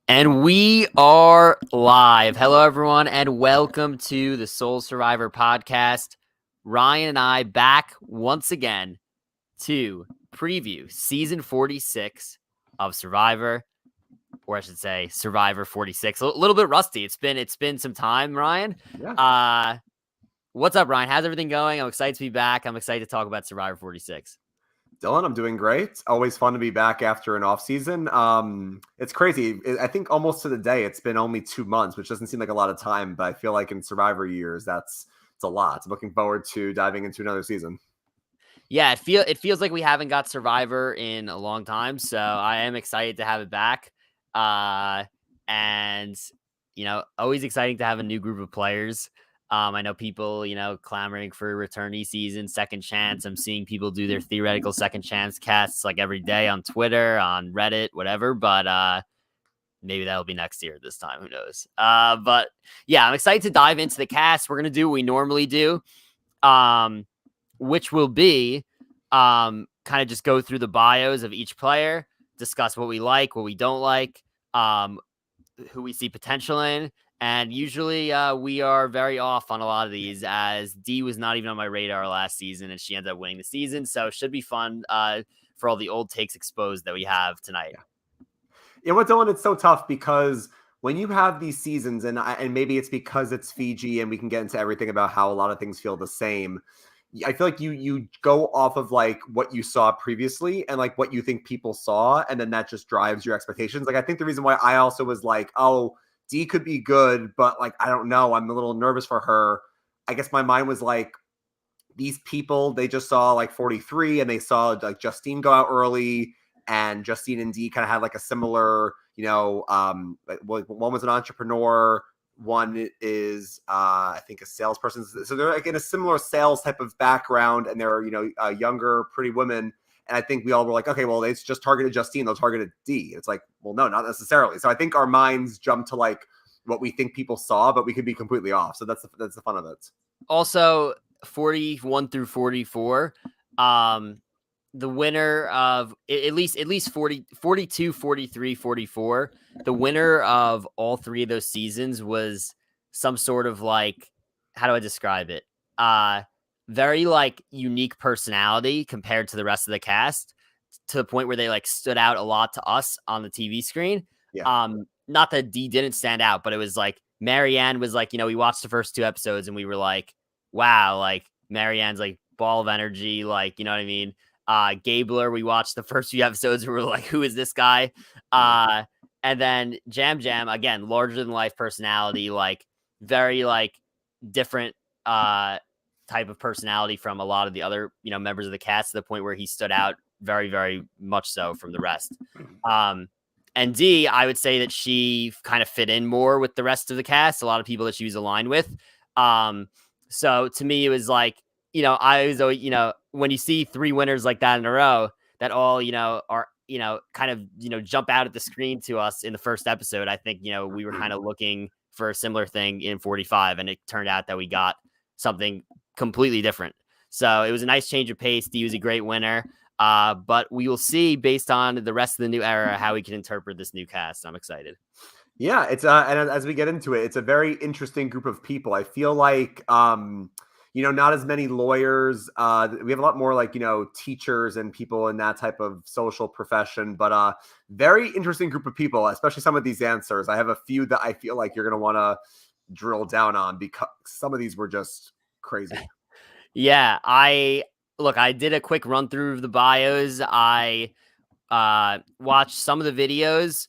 And we are live. Hello, everyone, and welcome to the Soul Survivor podcast. Ryan and I back once again to preview season 46 of Survivor, or I should say Survivor 46. A little bit rusty. It's been some time, Ryan. Yeah. What's up, Ryan? How's everything going? I'm excited to be back. I'm excited to talk about Survivor 46. Dylan, I'm doing great. Always fun to be back after an off season. It's crazy. I think almost to the day, it's been only 2 months, which doesn't seem like a lot of time, but I feel like in Survivor years, it's a lot. I'm looking forward to diving into another season. Yeah, it feels like we haven't got Survivor in a long time, so I am excited to have it back. And always exciting to have a new group of players. I know people, clamoring for returnee season, second chance. I'm seeing people do their theoretical second chance casts like every day on Twitter, on Reddit, whatever. But maybe that'll be next year this time. Who knows? But yeah, I'm excited to dive into the cast. We're gonna do what we normally do. Which will be kind of just go through the bios of each player, discuss what we like, what we don't like, who we see potential in. And usually we are very off on a lot of these, as Dee was not even on my radar last season and she ended up winning the season. So it should be fun for all the old takes exposed that we have tonight. Yeah, what Dylan, it's so tough because when you have these seasons, and maybe it's because it's Fiji and we can get into everything about how a lot of things feel the same. I feel like you go off of like what you saw previously and like what you think people saw, and then that just drives your expectations. Like I think the reason why I also was like, oh, Dee could be good, but like I don't know, I'm a little nervous for her. I guess my mind was like, these people, they just saw like 43 and they saw like Justine go out early, and Justine and Dee kind of had like a similar, like one was an entrepreneur, one is I think a salesperson, so they're like in a similar sales type of background, and they're younger pretty women. And I think we all were like, okay, well, it's just targeted Justine, they'll targeted Dee. It's like, well, no, not necessarily. So I think our minds jump to like what we think people saw, but we could be completely off. So that's the fun of it. Also, 41 through 44, the winner of at least 40, 42, 43, 44, the winner of all three of those seasons was some sort of like, how do I describe it? Very like unique personality compared to the rest of the cast, to the point where they like stood out a lot to us on the TV screen. Yeah. Not that Dee didn't stand out, but it was like Marianne was like, we watched the first two episodes and we were like, wow, like Marianne's like ball of energy, like, you know what I mean? Gabler, we watched the first few episodes and we were like, who is this guy? And then Jam Jam, again, larger than life personality, like very like different type of personality from a lot of the other, members of the cast, to the point where he stood out very, very much so from the rest. And Dee, I would say that she kind of fit in more with the rest of the cast, a lot of people that she was aligned with. So to me, it was like, I was always, when you see three winners like that in a row, that all, are, kind of, jump out at the screen to us in the first episode, I think, we were kind of looking for a similar thing in 45, and it turned out that we got something completely different. So it was a nice change of pace. Dee was a great winner. But we will see, based on the rest of the new era, how we can interpret this new cast. I'm excited. Yeah, it's and as we get into it, it's a very interesting group of people. I feel like not as many lawyers. We have a lot more like, teachers and people in that type of social profession, but very interesting group of people, especially some of these answers. I have a few that I feel like you're going to want to drill down on, because some of these were just crazy. Yeah, I did a quick run through of the bios. I watched some of the videos.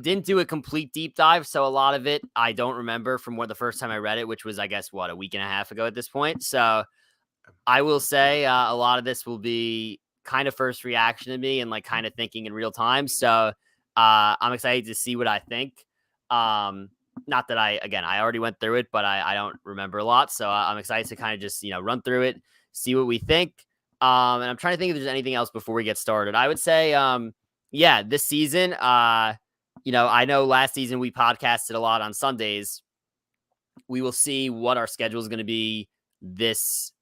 Didn't do a complete deep dive, so a lot of it I don't remember from the first time I read it, which was, I guess, a week and a half ago at this point. So I will say a lot of this will be kind of first reaction to me and like kind of thinking in real time. So I'm excited to see what I think. Not that I already went through it, but I don't remember a lot. So I'm excited to kind of just, run through it, see what we think. And I'm trying to think if there's anything else before we get started. I would say, this season, I know last season we podcasted a lot on Sundays. We will see what our schedule is going to be this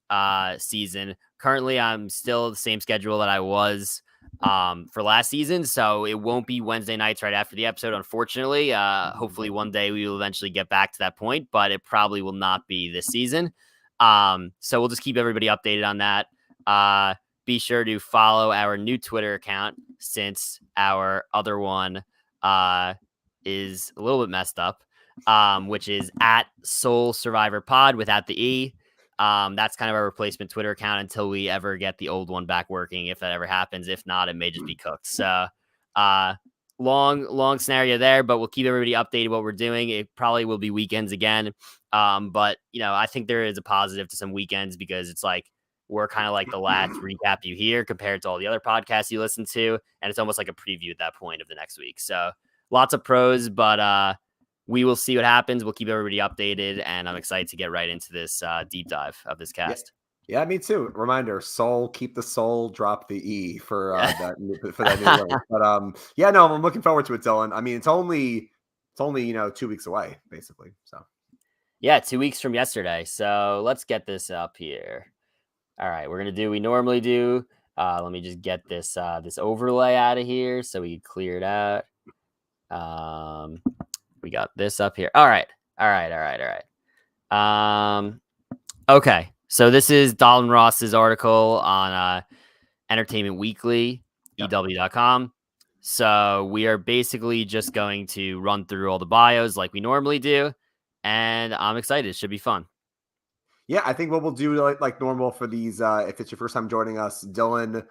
season. Currently, I'm still the same schedule that I was for last season. So it won't be Wednesday nights right after the episode, unfortunately. Hopefully one day we will eventually get back to that point, but it probably will not be this season. So we'll just keep everybody updated on that. Be sure to follow our new Twitter account, since our other one is a little bit messed up, which is at Soul Survivor Pod without the E. That's kind of our replacement Twitter account until we ever get the old one back working, if that ever happens. If not, it may just be cooked. So long scenario there, but we'll keep everybody updated what we're doing. It probably will be weekends again. But I think there is a positive to some weekends, because it's like we're kind of like the last recap you hear compared to all the other podcasts you listen to, and it's almost like a preview at that point of the next week. So lots of pros, but we will see what happens. We'll keep everybody updated, and I'm excited to get right into this deep dive of this cast. Yeah, me too. Reminder: soul, keep the soul, drop the E for that new link. But no, I'm looking forward to it, Dylan. I mean, it's only 2 weeks away, basically. So yeah, 2 weeks from yesterday. So let's get this up here. All right, we're gonna do we normally do. Let me just get this this overlay out of here so we can clear it out. We got this up here. All right. Okay. So this is Dalton Ross's article on Entertainment Weekly, EW.com. So we are basically just going to run through all the bios like we normally do, and I'm excited. It should be fun. Yeah, I think what we'll do like normal for these, if it's your first time joining us, Dylan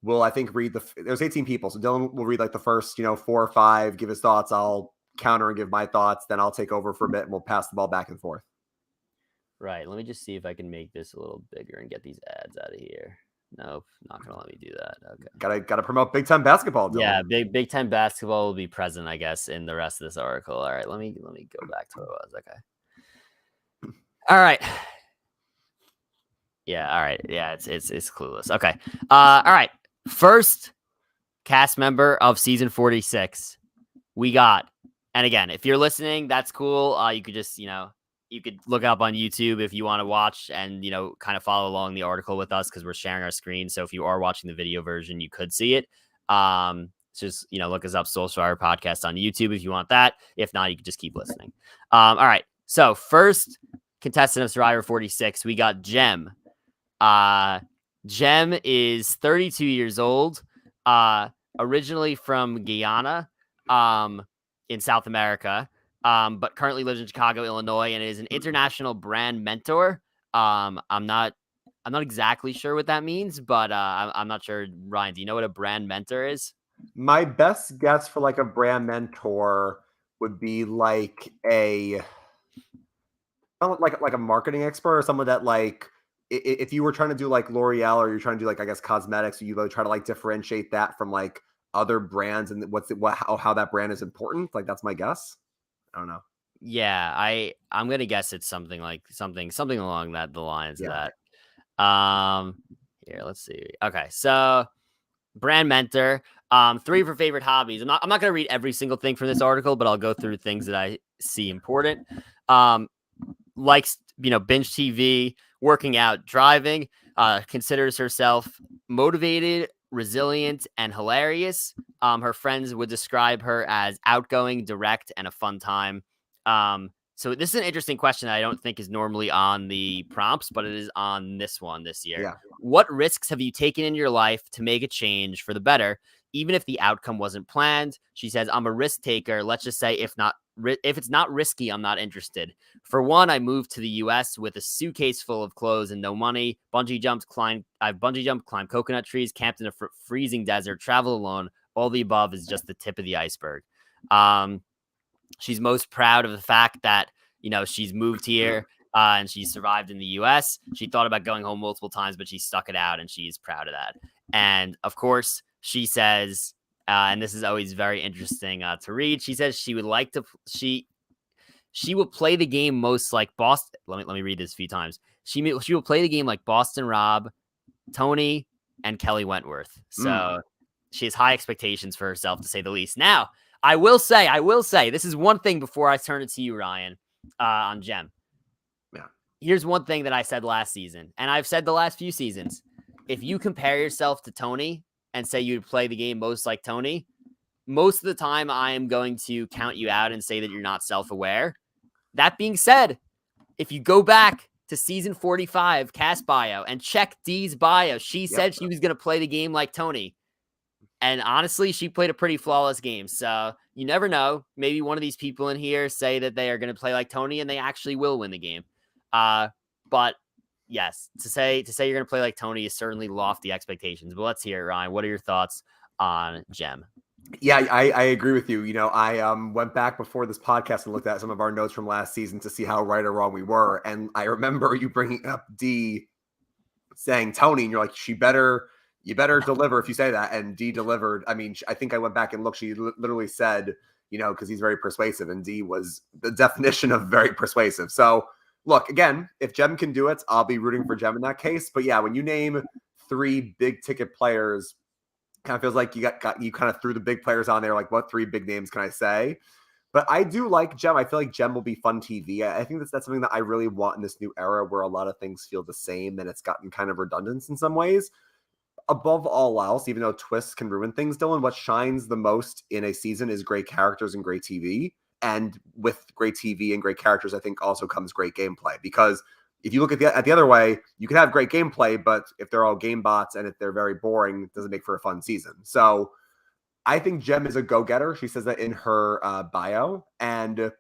will, I think, read there's 18 people. So Dylan will read like the first, 4 or 5, give his thoughts. I'll counter and give my thoughts. Then I'll take over for a bit and we'll pass the ball back and forth. Right. Let me just see if I can make this a little bigger and get these ads out of here. Nope, not gonna let me do that. Okay. Gotta promote Big Ten basketball, Dylan. Yeah, Big Ten basketball will be present, I guess, in the rest of this article. All right, let me go back to what it was. Okay. All right. Yeah, all right. Yeah, it's clueless. Okay. All right. First cast member of season 46. We got, and again, if you're listening, that's cool. You could just, you could look up on YouTube if you want to watch and, kind of follow along the article with us, because we're sharing our screen. So if you are watching the video version, you could see it. Just, look us up, Soul Survivor Podcast on YouTube if you want that. If not, you can just keep listening. All right. So first contestant of Survivor 46, we got Jem. Jem is 32 years old, originally from Guyana, in South America, but currently lives in Chicago, Illinois, and is an international brand mentor. I'm not exactly sure what that means, but I'm not sure. Ryan, do you know what a brand mentor is? My best guess for like a brand mentor would be like a marketing expert, or someone that, like, if you were trying to do like L'Oreal, or you're trying to do like, I guess, cosmetics, you really try to like differentiate that from like other brands and how that brand is important. Like, that's my guess. I don't know. Yeah, I'm gonna guess it's something along the lines of that. Here, let's see. Okay, so brand mentor. 3 for favorite hobbies. I'm not gonna read every single thing from this article, but I'll go through things that I see important. Likes, binge TV, working out, driving. Considers herself motivated, resilient, and hilarious. Her friends would describe her as outgoing, direct, and a fun time. So this is an interesting question that I don't think is normally on the prompts, but it is on this one this year. Yeah. What risks have you taken in your life to make a change for the better, even if the outcome wasn't planned? She says, I'm a risk taker. Let's just say if it's not risky, I'm not interested. For one, I moved to the US with a suitcase full of clothes and no money. I've bungee jumped, climbed coconut trees, camped in a freezing desert, traveled alone. All the above is just the tip of the iceberg. She's most proud of the fact that, she's moved here and she's survived in the US. She thought about going home multiple times, but she stuck it out, and she's proud of that. And of course, she says, and this is always very interesting to read. She says she would like to, she will play the game most like Boston. Let me read this a few times. She will play the game like Boston Rob, Tony, and Kelly Wentworth. So she has high expectations for herself, to say the least. Now, I will say, this is one thing before I turn it to you, Ryan, on Jem. Yeah. Here's one thing that I said last season, and I've said the last few seasons. If you compare yourself to Tony, and say you'd play the game most like Tony, most of the time I am going to count you out and say that you're not self-aware. That being said, if you go back to season 45, cast bio, and check Dee's bio, she said she was going to play the game like Tony. And honestly, she played a pretty flawless game. So you never know. Maybe one of these people in here say that they are going to play like Tony and they actually will win the game. But yes, to say you're going to play like Tony is certainly lofty expectations. But let's hear it, Ryan. What are your thoughts on Jem? Yeah, I agree with you. I went back before this podcast and looked at some of our notes from last season to see how right or wrong we were. And I remember you bringing up Dee saying Tony, and you're like, you better deliver if you say that. And Dee delivered. I mean, I think I went back and looked. She literally said, because he's very persuasive, and Dee was the definition of very persuasive. So look, again, if Jem can do it, I'll be rooting for Jem in that case. But yeah, when you name 3 big ticket players, kind of feels like you kind of threw the big players on there. Like, what 3 big names can I say? But I do like Jem. I feel like Jem will be fun TV. I think that's something that I really want in this new era where a lot of things feel the same and it's gotten kind of redundant in some ways. Above all else, even though twists can ruin things, Dylan, what shines the most in a season is great characters and great TV. And with great TV and great characters, I think also comes great gameplay. Because if you look at the other way, you can have great gameplay, but if they're all game bots and if they're very boring, it doesn't make for a fun season. So I think Jem is a go-getter. She says that in her bio. And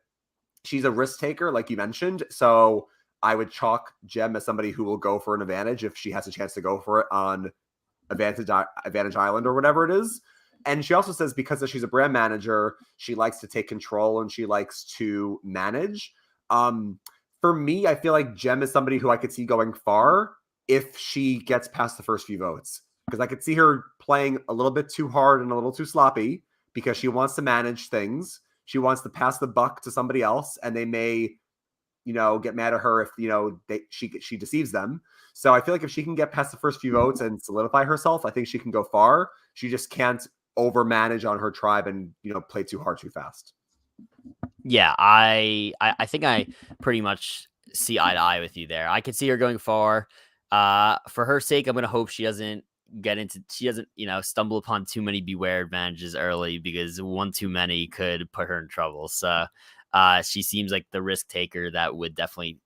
she's a risk taker, like you mentioned. So I would chalk Jem as somebody who will go for an advantage if she has a chance to go for it on Advantage Island or whatever it is. And she also says because she's a brand manager, she likes to take control and she likes to manage. For me, I feel like Jem is somebody who I could see going far if she gets past the first few votes. Because I could see her playing a little bit too hard and a little too sloppy because she wants to manage things. She wants to pass the buck to somebody else, and they may, get mad at her if, she deceives them. So I feel like if she can get past the first few votes and solidify herself, I think she can go far. She just can't overmanage on her tribe and, play too hard too fast. Yeah, I think I pretty much see eye to eye with you there. I could see her going far. For her sake, I'm going to hope she doesn't stumble upon too many beware advantages early, because one too many could put her in trouble. So she seems like the risk taker that would definitely,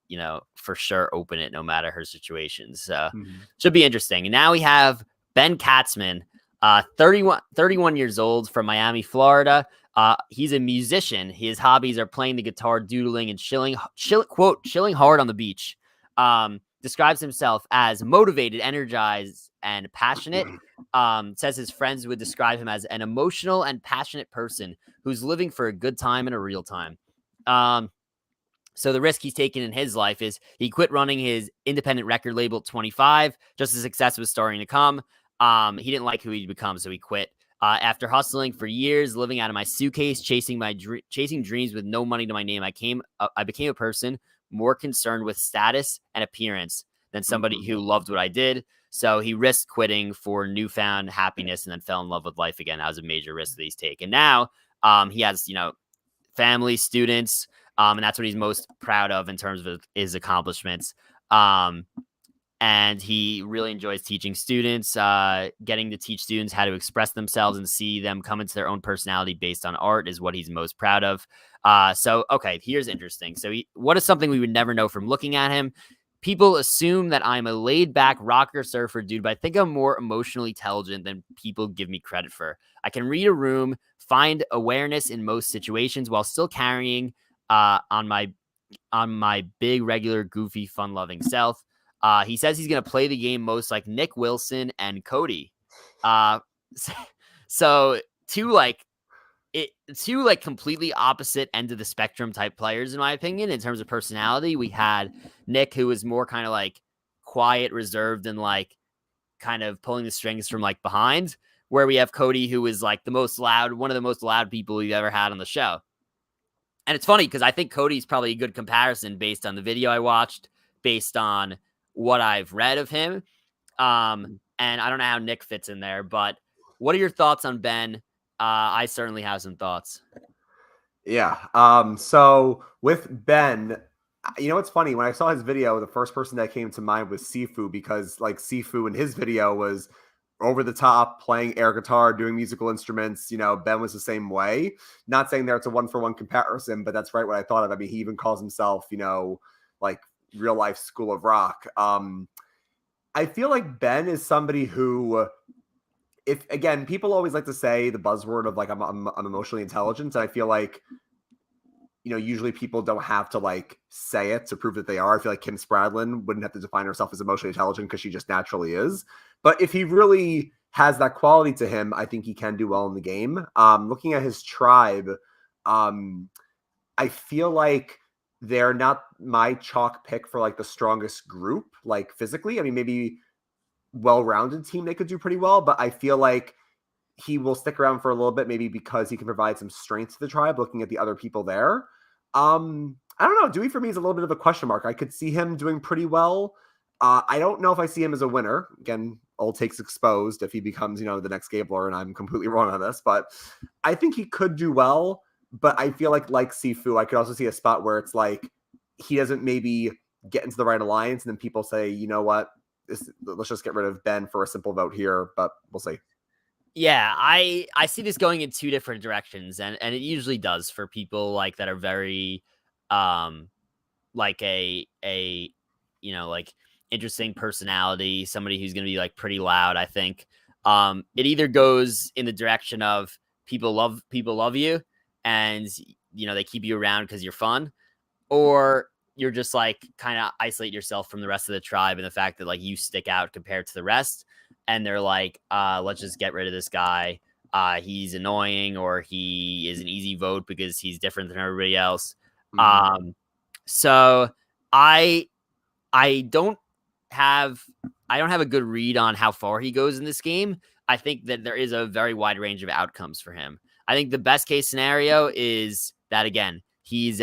for sure open it no matter her situation. So should be interesting. And now we have Ben Katzman, 31 years old, from Miami, Florida. He's a musician. His hobbies are playing the guitar, doodling, and chilling hard on the beach. Describes himself as motivated, energized, and passionate. Says his friends would describe him as an emotional and passionate person who's living for a good time and a real time. So the risk he's taken in his life is he quit running his independent record label at 25, just as success was starting to come. He didn't like who he'd become, so he quit. After hustling for years, living out of my suitcase, chasing dreams with no money to my name, I became a person more concerned with status and appearance than somebody who loved what I did. So he risked quitting for newfound happiness and then fell in love with life again. That was a major risk that he's taken. Now, he has, family, students, and that's what he's most proud of in terms of his accomplishments. And he really enjoys teaching students, getting to teach students how to express themselves and see them come into their own personality based on art is what he's most proud of. Okay, here's interesting. So what is something we would never know from looking at him? People assume that I'm a laid-back rocker surfer dude, but I think I'm more emotionally intelligent than people give me credit for. I can read a room, find awareness in most situations while still carrying on my big, regular, goofy, fun-loving self. He says he's going to play the game most like Nick Wilson and Cody. So two completely opposite end of the spectrum type players, in my opinion, in terms of personality. We had Nick, who was more kind of like quiet, reserved, and like kind of pulling the strings from like behind, where we have Cody, who is like one of the most loud people we've ever had on the show. And it's funny because I think Cody's probably a good comparison based on the video I watched, based on what I've read of him. And I don't know how Nick fits in there, but what are your thoughts on Ben? I certainly have some thoughts. Yeah. So with Ben, it's funny. When I saw his video, the first person that came to mind was Sifu, because like Sifu in his video was over the top, playing air guitar, doing musical instruments. Ben was the same way. Not saying there it's a 1-for-1 comparison, but that's right what I thought of. I mean, he even calls himself, like real life School of Rock. I feel like Ben is somebody who, if again, people always like to say the buzzword of like I'm emotionally intelligent. And I feel like usually people don't have to like say it to prove that they are. I feel like Kim Spradlin wouldn't have to define herself as emotionally intelligent because she just naturally is. But if he really has that quality to him, I think he can do well in the game. Looking at his tribe, I feel like they're not my chalk pick for like the strongest group, like physically. I mean, maybe well-rounded team, they could do pretty well, but I feel like he will stick around for a little bit, maybe because he can provide some strength to the tribe, looking at the other people there. I don't know. Dewey for me is a little bit of a question mark. I could see him doing pretty well. I don't know if I see him as a winner. Again, old takes exposed if he becomes, the next Gabler, and I'm completely wrong on this, but I think he could do well. But I feel like Sifu, I could also see a spot where it's like he doesn't maybe get into the right alliance, and then people say, you know what, let's just get rid of Ben for a simple vote here, but we'll see. Yeah, I see this going in two different directions, and it usually does for people like that are very like a like interesting personality, somebody who's going to be like pretty loud. I think it either goes in the direction of people love you, and they keep you around because you're fun, or you're just like kind of isolate yourself from the rest of the tribe, and the fact that like you stick out compared to the rest, and they're like, let's just get rid of this guy. He's annoying, or he is an easy vote because he's different than everybody else. So I don't have a good read on how far he goes in this game. I think that there is a very wide range of outcomes for him. I think the best case scenario is that, again, he's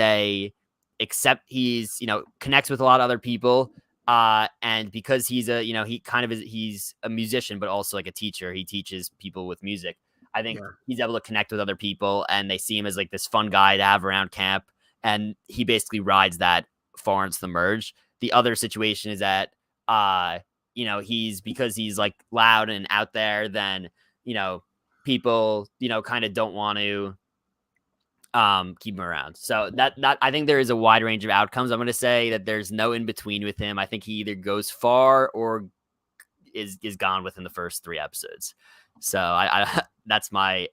connects with a lot of other people. And because he's he's a musician, but also like a teacher, he teaches people with music. I think he's able to connect with other people, and they see him as like this fun guy to have around camp. And he basically rides that far into the merge. The other situation is that, because he's like loud and out there, then, people, kind of don't want to keep him around. So that I think there is a wide range of outcomes. I'm going to say that there's no in between with him. I think he either goes far or is gone within the first 3 episodes. So I that's my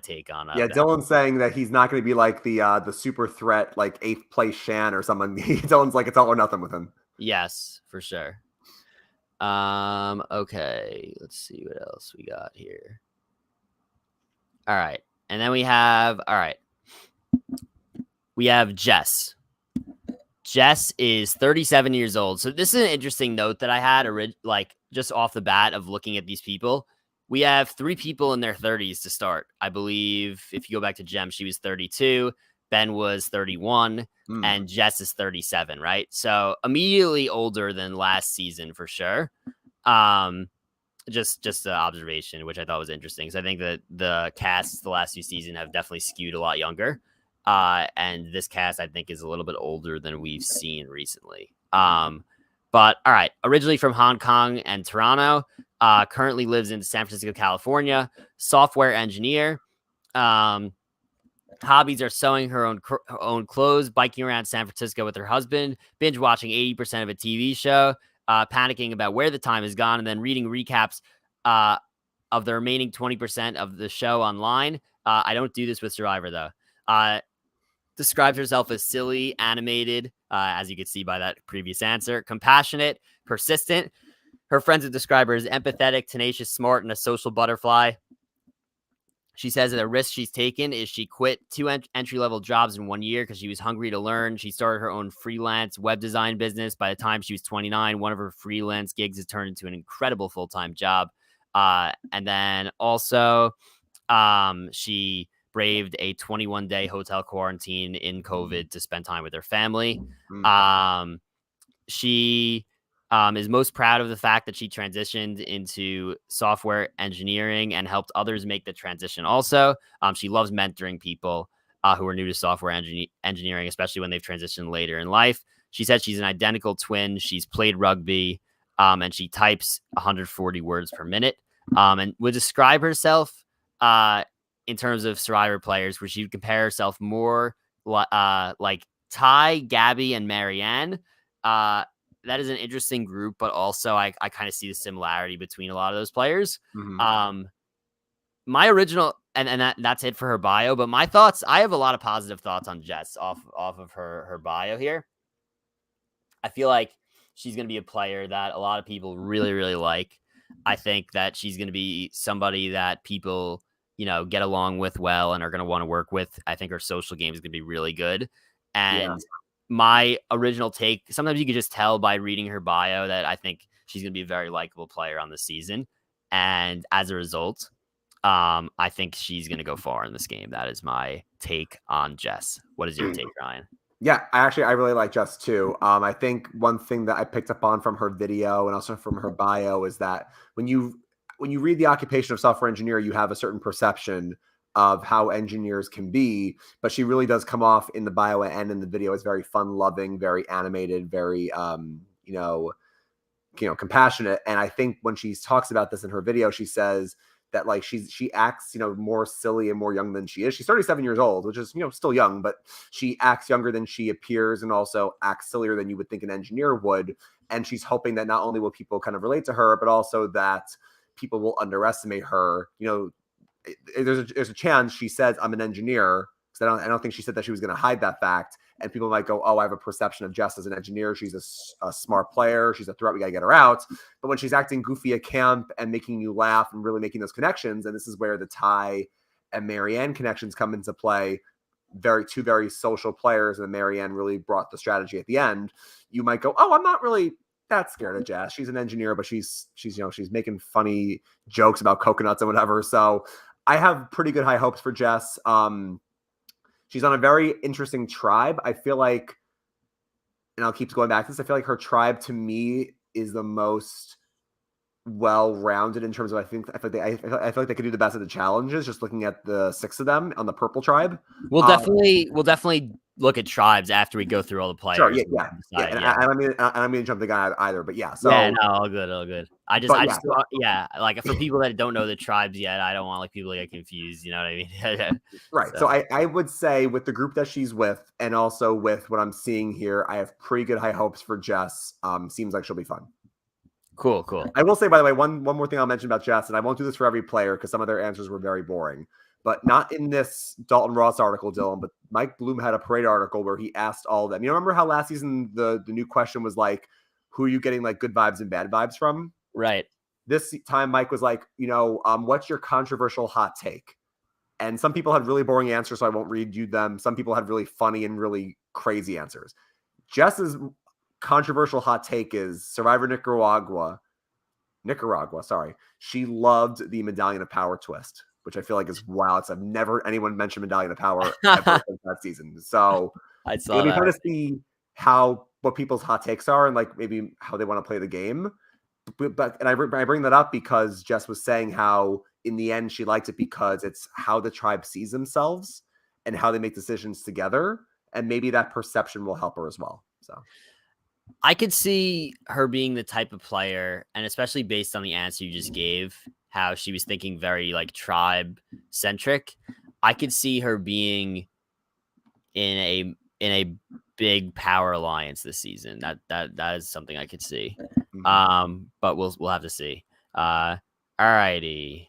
take on it. Yeah, Dylan's saying that he's not going to be like the super threat, like 8th place Shan or someone. Dylan's like, it's all or nothing with him. Yes, for sure. Okay, let's see what else we got here. All right. And then we have Jess. Jess is 37 years old. So this is an interesting note that I had just off the bat of looking at these people. We have 3 people in their 30s to start. I believe if you go back to Jem, she was 32, Ben was 31, and Jess is 37, right? So immediately older than last season for sure. Just an observation, which I thought was interesting, because I think that the casts the last 2 seasons have definitely skewed a lot younger. And this cast, I think, is a little bit older than we've seen recently. But all right, originally from Hong Kong and Toronto, currently lives in San Francisco, California, software engineer. Hobbies are sewing her own clothes, biking around San Francisco with her husband, binge watching 80% of a TV show, panicking about where the time has gone, and then reading recaps of the remaining 20% of the show online. I don't do this with Survivor, though. Describes herself as silly, animated, as you could see by that previous answer, compassionate, persistent. Her friends would describe her as empathetic, tenacious, smart, and a social butterfly. She says that the risk she's taken is she quit 2 entry-level jobs in 1 year because she was hungry to learn. She started her own freelance web design business. By the time she was 29, one of her freelance gigs has turned into an incredible full-time job. And then also she braved a 21-day hotel quarantine in COVID to spend time with her family. She is most proud of the fact that she transitioned into software engineering and helped others make the transition also. She loves mentoring people who are new to software engineering, especially when they've transitioned later in life. She said she's an identical twin. She's played rugby, and she types 140 words per minute. and would describe herself in terms of Survivor players, where she would compare herself more like Ty, Gabby, and Marianne. That is an interesting group, but also I kind of see the similarity between a lot of those players. Mm-hmm. My original and that's it for her bio, but my thoughts, I have a lot of positive thoughts on Jess off of her bio here. I feel like she's going to be a player that a lot of people really, really like. I think that she's going to be somebody that people, get along with well and are going to want to work with. I think her social game is going to be really good. And my original take, sometimes you can just tell by reading her bio that I think she's going to be a very likable player on the season. And as a result, I think she's going to go far in this game. That is my take on Jess. What is your take, Ryan? Yeah, I really like Jess too. I think one thing that I picked up on from her video and also from her bio is that when you read the occupation of software engineer, you have a certain perception of how engineers can be, but she really does come off in the bio and in the video as very fun-loving, very animated, very compassionate. And I think when she talks about this in her video, she says that like she acts more silly and more young than she is. She's 37 years old, which is still young, but she acts younger than she appears and also acts sillier than you would think an engineer would. And she's hoping that not only will people kind of relate to her, but also that people will underestimate her. There's a chance she says I'm an engineer, because I don't think she said that she was going to hide that fact. And people might go, oh, I have a perception of Jess as an engineer. She's a smart player. She's a threat. We got to get her out. But when she's acting goofy at camp and making you laugh and really making those connections, and this is where the Ty and Marianne connections come into play, two very social players, and Marianne really brought the strategy at the end, you might go, oh, I'm not really that scared of Jess. She's an engineer, but she's making funny jokes about coconuts and whatever. So I have pretty good high hopes for Jess. She's on a very interesting tribe. I feel like, and I'll keep going back to this, I feel like her tribe to me is the most well-rounded in terms of I feel like they could do the best at the challenges, just looking at the 6 of them on the purple tribe. We'll definitely look at tribes after we go through all the players. Sure, yeah. And I don't mean to jump the guy either, but yeah. So yeah, no, all good. I just like for people that don't know the tribes yet, I don't want like people to get confused. You know what I mean? Right. So I would say with the group that she's with, and also with what I'm seeing here, I have pretty good high hopes for Jess. Seems like she'll be fun. Cool. I will say, by the way, one more thing I'll mention about Jess, and I won't do this for every player because some of their answers were very boring. But not in this Dalton Ross article, Dylan, but Mike Bloom had a Parade article where he asked all of them. You remember how last season the new question was like, who are you getting like good vibes and bad vibes from? Right. This time Mike was like, what's your controversial hot take? And some people had really boring answers, so I won't read you them. Some people had really funny and really crazy answers. Jess's controversial hot take is Survivor Nicaragua, sorry. She loved the Medallion of Power twist, which I feel like is wow. I've never anyone mentioned Medallion of Power ever that season. So it'll be fun to see what people's hot takes are and like maybe how they want to play the game. But I bring that up because Jess was saying how in the end she liked it because it's how the tribe sees themselves and how they make decisions together, and maybe that perception will help her as well. So I could see her being the type of player, and especially based on the answer you just gave, how she was thinking very like tribe centric. I could see her being in a big power alliance this season. That is something I could see. But we'll have to see. Alrighty.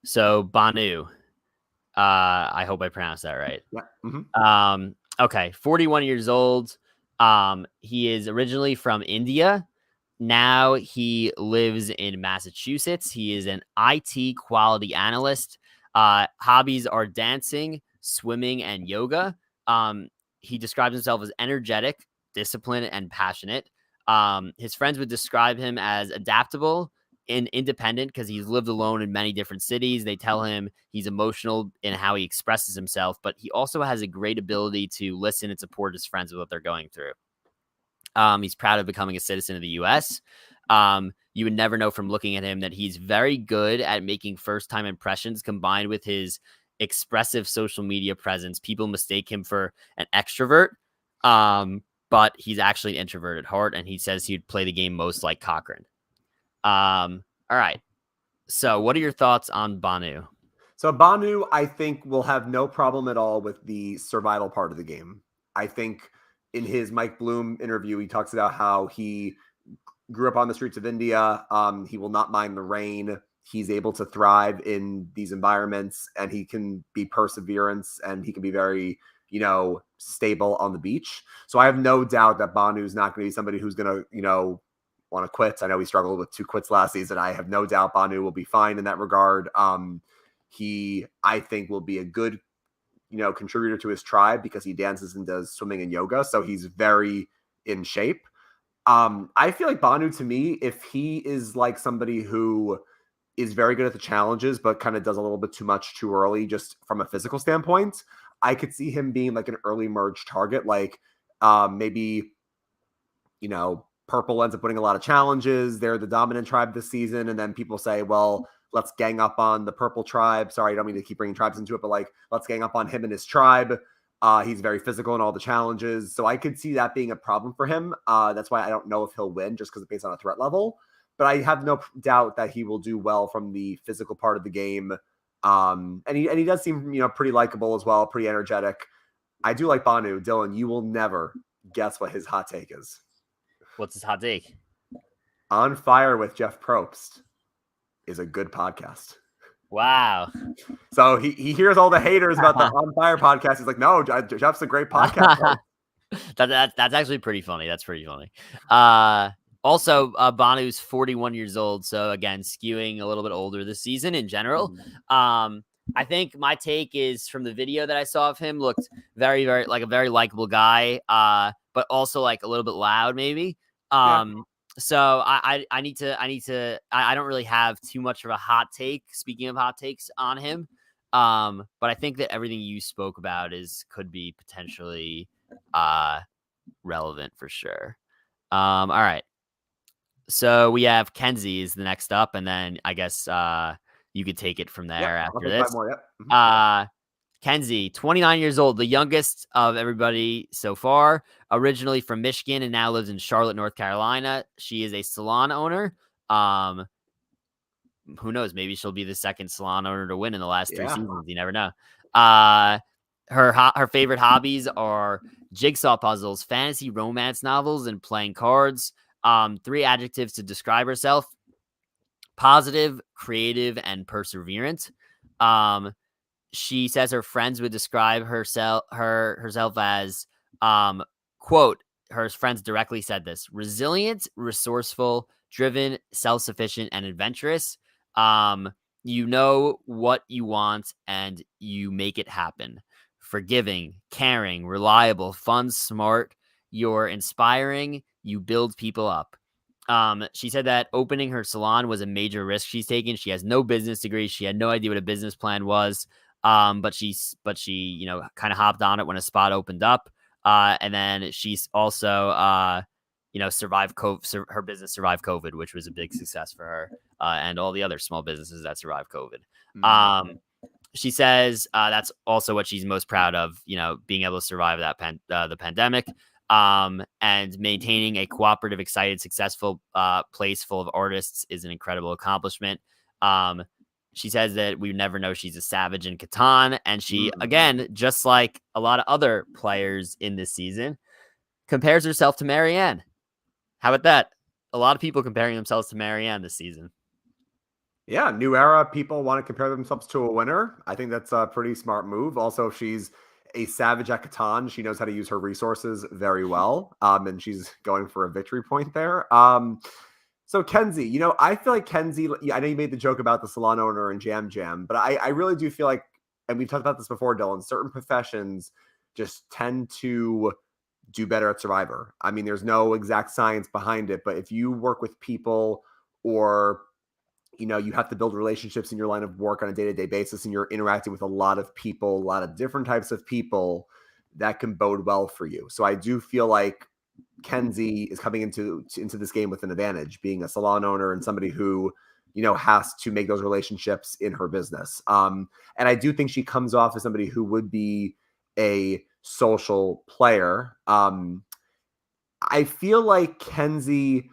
So Banu. I hope I pronounced that right. Yeah. Mm-hmm. Okay, 41 years old. He is originally from India. Now he lives in Massachusetts. He is an IT quality analyst. Hobbies are dancing, swimming, and yoga. He describes himself as energetic, disciplined, and passionate. His friends would describe him as adaptable and independent because he's lived alone in many different cities. They tell him he's emotional in how he expresses himself, but he also has a great ability to listen and support his friends with what they're going through. He's proud of becoming a citizen of the U.S. You would never know from looking at him that he's very good at making first-time impressions combined with his expressive social media presence. People mistake him for an extrovert, but he's actually an introvert at heart, and he says he'd play the game most like Cochran. All right. So what are your thoughts on Banu? So Banu, I think, will have no problem at all with the survival part of the game. I think in his Mike Bloom interview, he talks about how he grew up on the streets of India. He will not mind the rain. He's able to thrive in these environments, and he can be perseverance, and he can be very, stable on the beach. So I have no doubt that Banu's not going to be somebody who's going to, want to quit. I know he struggled with 2 quits last season. I have no doubt Banu will be fine in that regard. He, I think, will be a good, contributor to his tribe because he dances and does swimming and yoga. So he's very in shape. I feel like Banu, to me, if he is like somebody who is very good at the challenges, but kind of does a little bit too much too early, just from a physical standpoint, I could see him being like an early merge target. Like maybe, Purple ends up winning a lot of challenges. They're the dominant tribe this season. And then people say, well, let's gang up on the Purple tribe. Sorry, I don't mean to keep bringing tribes into it, but like, let's gang up on him and his tribe. He's very physical in all the challenges. So I could see that being a problem for him. That's why I don't know if he'll win, just because it's based on a threat level. But I have no doubt that he will do well from the physical part of the game. And he does seem, pretty likable as well, pretty energetic. I do like Banu. Dylan, you will never guess what his hot take is. What's his hot take? On Fire with Jeff Probst is a good podcast. Wow. So he hears all the haters about the On Fire podcast. He's like, no, Jeff's a great podcast. That's actually pretty funny. That's pretty funny. Also, Banu's 41 years old. So again, skewing a little bit older this season in general. I think my take is from the video that I saw of him looked very, very like a very likable guy. But also like a little bit loud maybe. So I don't really have too much of a hot take. Speaking of hot takes on him. But I think that everything you spoke about could be potentially relevant for sure. All right. So we have Kenzie is the next up, and then I guess you could take it from there after this. Kenzie, 29 years old, the youngest of everybody so far, originally from Michigan and now lives in Charlotte, North Carolina. She is a salon owner. Who knows? Maybe she'll be the second salon owner to win in the last 3 seasons. You never know. Her favorite hobbies are jigsaw puzzles, fantasy romance novels, and playing cards. 3 adjectives to describe herself: positive, creative, and perseverant. She says her friends would describe herself as, quote, her friends directly said this: resilient, resourceful, driven, self-sufficient, and adventurous. You know what you want and you make it happen. Forgiving, caring, reliable, fun, smart. You're inspiring. You build people up. She said that opening her salon was a major risk she's taken. She has no business degree. She had no idea what a business plan was. But she, kind of hopped on it when a spot opened up. And then she's also, survived COVID. Her business survived COVID, which was a big success for her, and all the other small businesses that survived COVID. She says that's also what she's most proud of, being able to survive that the pandemic, and maintaining a cooperative, excited, successful place full of artists is an incredible accomplishment. She says that we never know she's a savage in Catan, and she, again, just like a lot of other players in this season, compares herself to Marianne. How about that? A lot of people comparing themselves to Marianne this season. Yeah, new era. People want to compare themselves to a winner. I think that's a pretty smart move. Also, she's a savage at Catan. She knows how to use her resources very well, and she's going for a victory point there. So Kenzie, I feel like Kenzie, I know you made the joke about the salon owner and Jam, but I really do feel like, and we've talked about this before, Dylan, certain professions just tend to do better at Survivor. I mean, there's no exact science behind it, but if you work with people, or, you have to build relationships in your line of work on a day-to-day basis, and you're interacting with a lot of people, a lot of different types of people, that can bode well for you. So I do feel like Kenzie is coming into this game with an advantage, being a salon owner and somebody who, has to make those relationships in her business. And I do think she comes off as somebody who would be a social player. I feel like Kenzie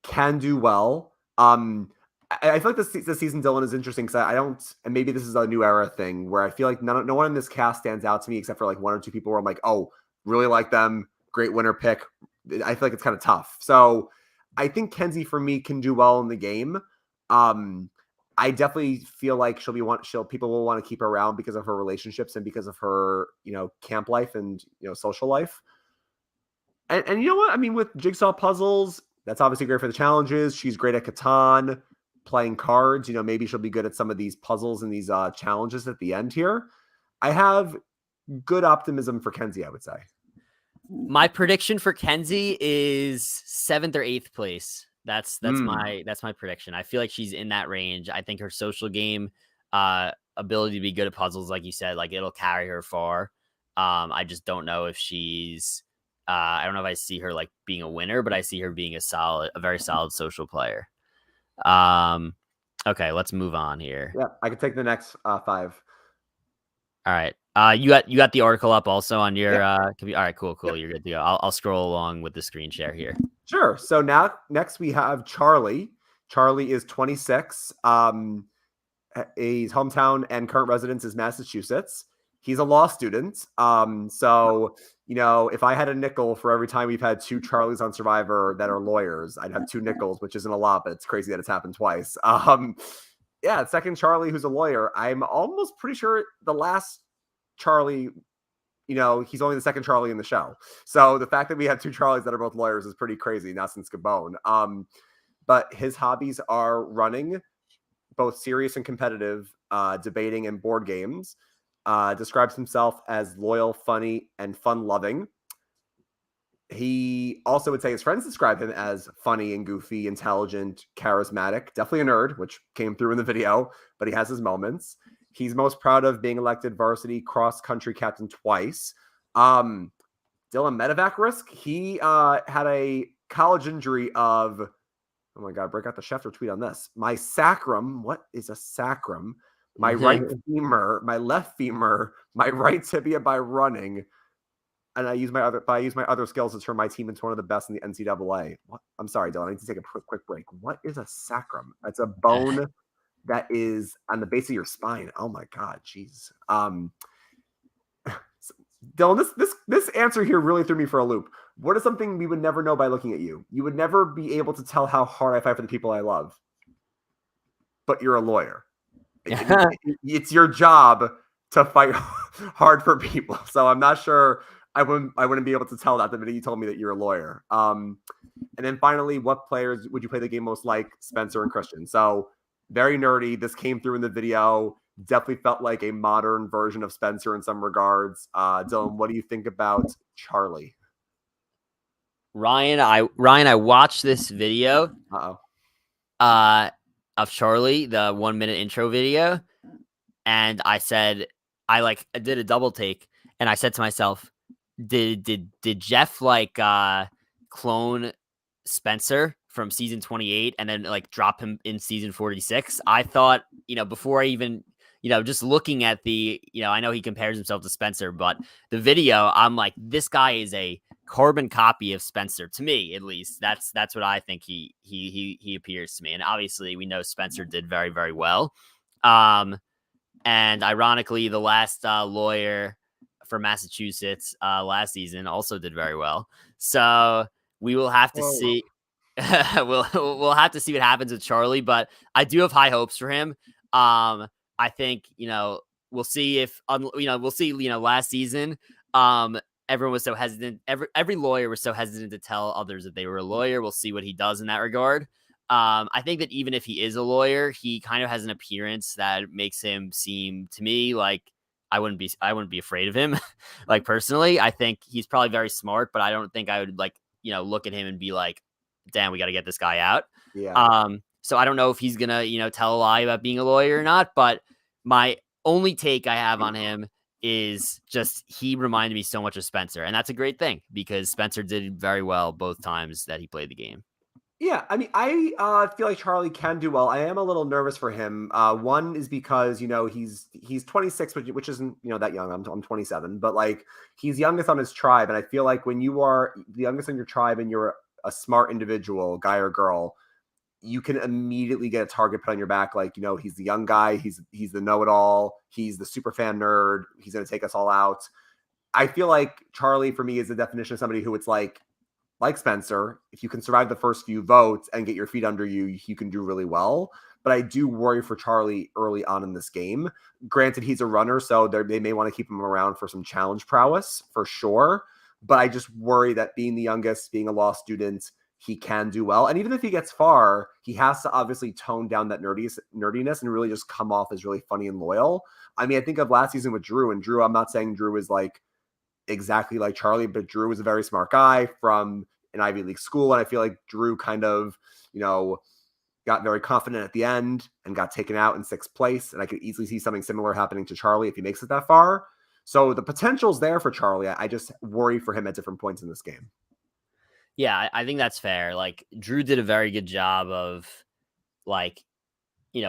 can do well I feel like this season, Dylan, is interesting because I don't, and maybe this is a new era thing where I feel like no one in this cast stands out to me except for like one or two people where I'm like, oh, really like them, great winner pick. I feel like it's kind of tough. So I think Kenzie for me can do well in the game. I definitely feel like people will want to keep her around because of her relationships and because of her, camp life and, social life. And you know what? I mean, with jigsaw puzzles, that's obviously great for the challenges. She's great at Catan, playing cards. Maybe she'll be good at some of these puzzles and these challenges at the end here. I have good optimism for Kenzie, I would say. My prediction for Kenzie is 7th or 8th place. That's my prediction. I feel like she's in that range. I think her social game, ability to be good at puzzles, like you said, like it'll carry her far. I just don't know if she's. I don't know if I see her like being a winner, but I see her being a very solid social player. Okay, let's move on here. Yeah, I can take the next 5. All right. You got the article up also on your computer. All right, cool. Yep. You're good to go. I'll scroll along with the screen share here. Sure. So next we have Charlie. Charlie is 26. His hometown and current residence is Massachusetts. He's a law student. So if I had a nickel for every time we've had 2 Charlies on Survivor that are lawyers, I'd have 2 nickels, which isn't a lot, but it's crazy that it's happened twice. Second Charlie who's a lawyer. I'm almost pretty sure the last Charlie, he's only the second Charlie in the show. So the fact that we have 2 Charlies that are both lawyers is pretty crazy, not since Gabon. But his hobbies are running, both serious and competitive, debating and board games. Describes himself as loyal, funny, and fun-loving. He also would say his friends describe him as funny and goofy, intelligent, charismatic, definitely a nerd, which came through in the video, but he has his moments. He's most proud of being elected varsity cross-country captain twice. Dylan medevac risk. He had a college injury of, oh my God, break out the Schefter tweet on this. My sacrum. What is a sacrum? My right femur, my left femur, my right tibia by running. And I use my other skills to turn my team into one of the best in the NCAA. What? I'm sorry, Dylan. I need to take a quick break. What is a sacrum? It's a bone that is on the base of your spine. Oh my God, jeez. Dylan, this answer here really threw me for a loop. What is something we would never know by looking at you? You would never be able to tell how hard I fight for the people I love. But you're a lawyer. It's your job to fight hard for people. So I'm not sure I wouldn't be able to tell that the minute you told me that you're a lawyer. And then finally, what players would you play the game most like? Spencer and Christian. So very nerdy. This came through in the video. Definitely felt like a modern version of Spencer in some regards. Dylan, what do you think about Charlie? Ryan, I watched this video. Of Charlie, the 1-minute intro video. And I said, I did a double take and I said to myself, did Jeff clone Spencer from season 28 and then drop him in season 46? I thought, before I even, just looking at the, I know he compares himself to Spencer, but the video, I'm like, this guy is a carbon copy of Spencer, to me at least. That's what I think he appears to me. And obviously we know Spencer did very, very well. And ironically, the last lawyer for Massachusetts last season also did very well. So we will have to see. we'll have to see what happens with Charlie, but I do have high hopes for him. I think we'll see if we'll see. Last season, everyone was so hesitant. Every lawyer was so hesitant to tell others that they were a lawyer. We'll see what he does in that regard. I think that even if he is a lawyer, he kind of has an appearance that makes him seem to me like I wouldn't be afraid of him. Personally, I think he's probably very smart, but I don't think I would look at him and be like, damn, we got to get this guy out. Yeah. So I don't know if he's gonna, tell a lie about being a lawyer or not, but my only take I have on him is just he reminded me so much of Spencer, and that's a great thing because Spencer did very well both times that he played the game. Yeah, I mean, I feel like Charlie can do well. I am a little nervous for him. One is because he's 26, which isn't that young. I'm 27, but he's youngest on his tribe, and I feel like when you are the youngest on your tribe and you're a smart individual, guy or girl, you can immediately get a target put on your back. Like, he's the young guy. He's the know-it-all. He's the super fan nerd. He's going to take us all out. I feel like Charlie, for me, is the definition of somebody who it's like Spencer, if you can survive the first few votes and get your feet under you, you can do really well. But I do worry for Charlie early on in this game. Granted, he's a runner, so they may want to keep him around for some challenge prowess for sure. But I just worry that being the youngest, being a law student, he can do well. And even if he gets far, he has to obviously tone down that nerdiness and really just come off as really funny and loyal. I mean, I think of last season with Drew, and Drew, I'm not saying Drew is like exactly like Charlie, but Drew was a very smart guy from an Ivy League school. And I feel like Drew kind of, got very confident at the end and got taken out in 6th place. And I could easily see something similar happening to Charlie if he makes it that far. So the potential's there for Charlie. I just worry for him at different points in this game. Yeah, I think that's fair. Like, Drew did a very good job of, like,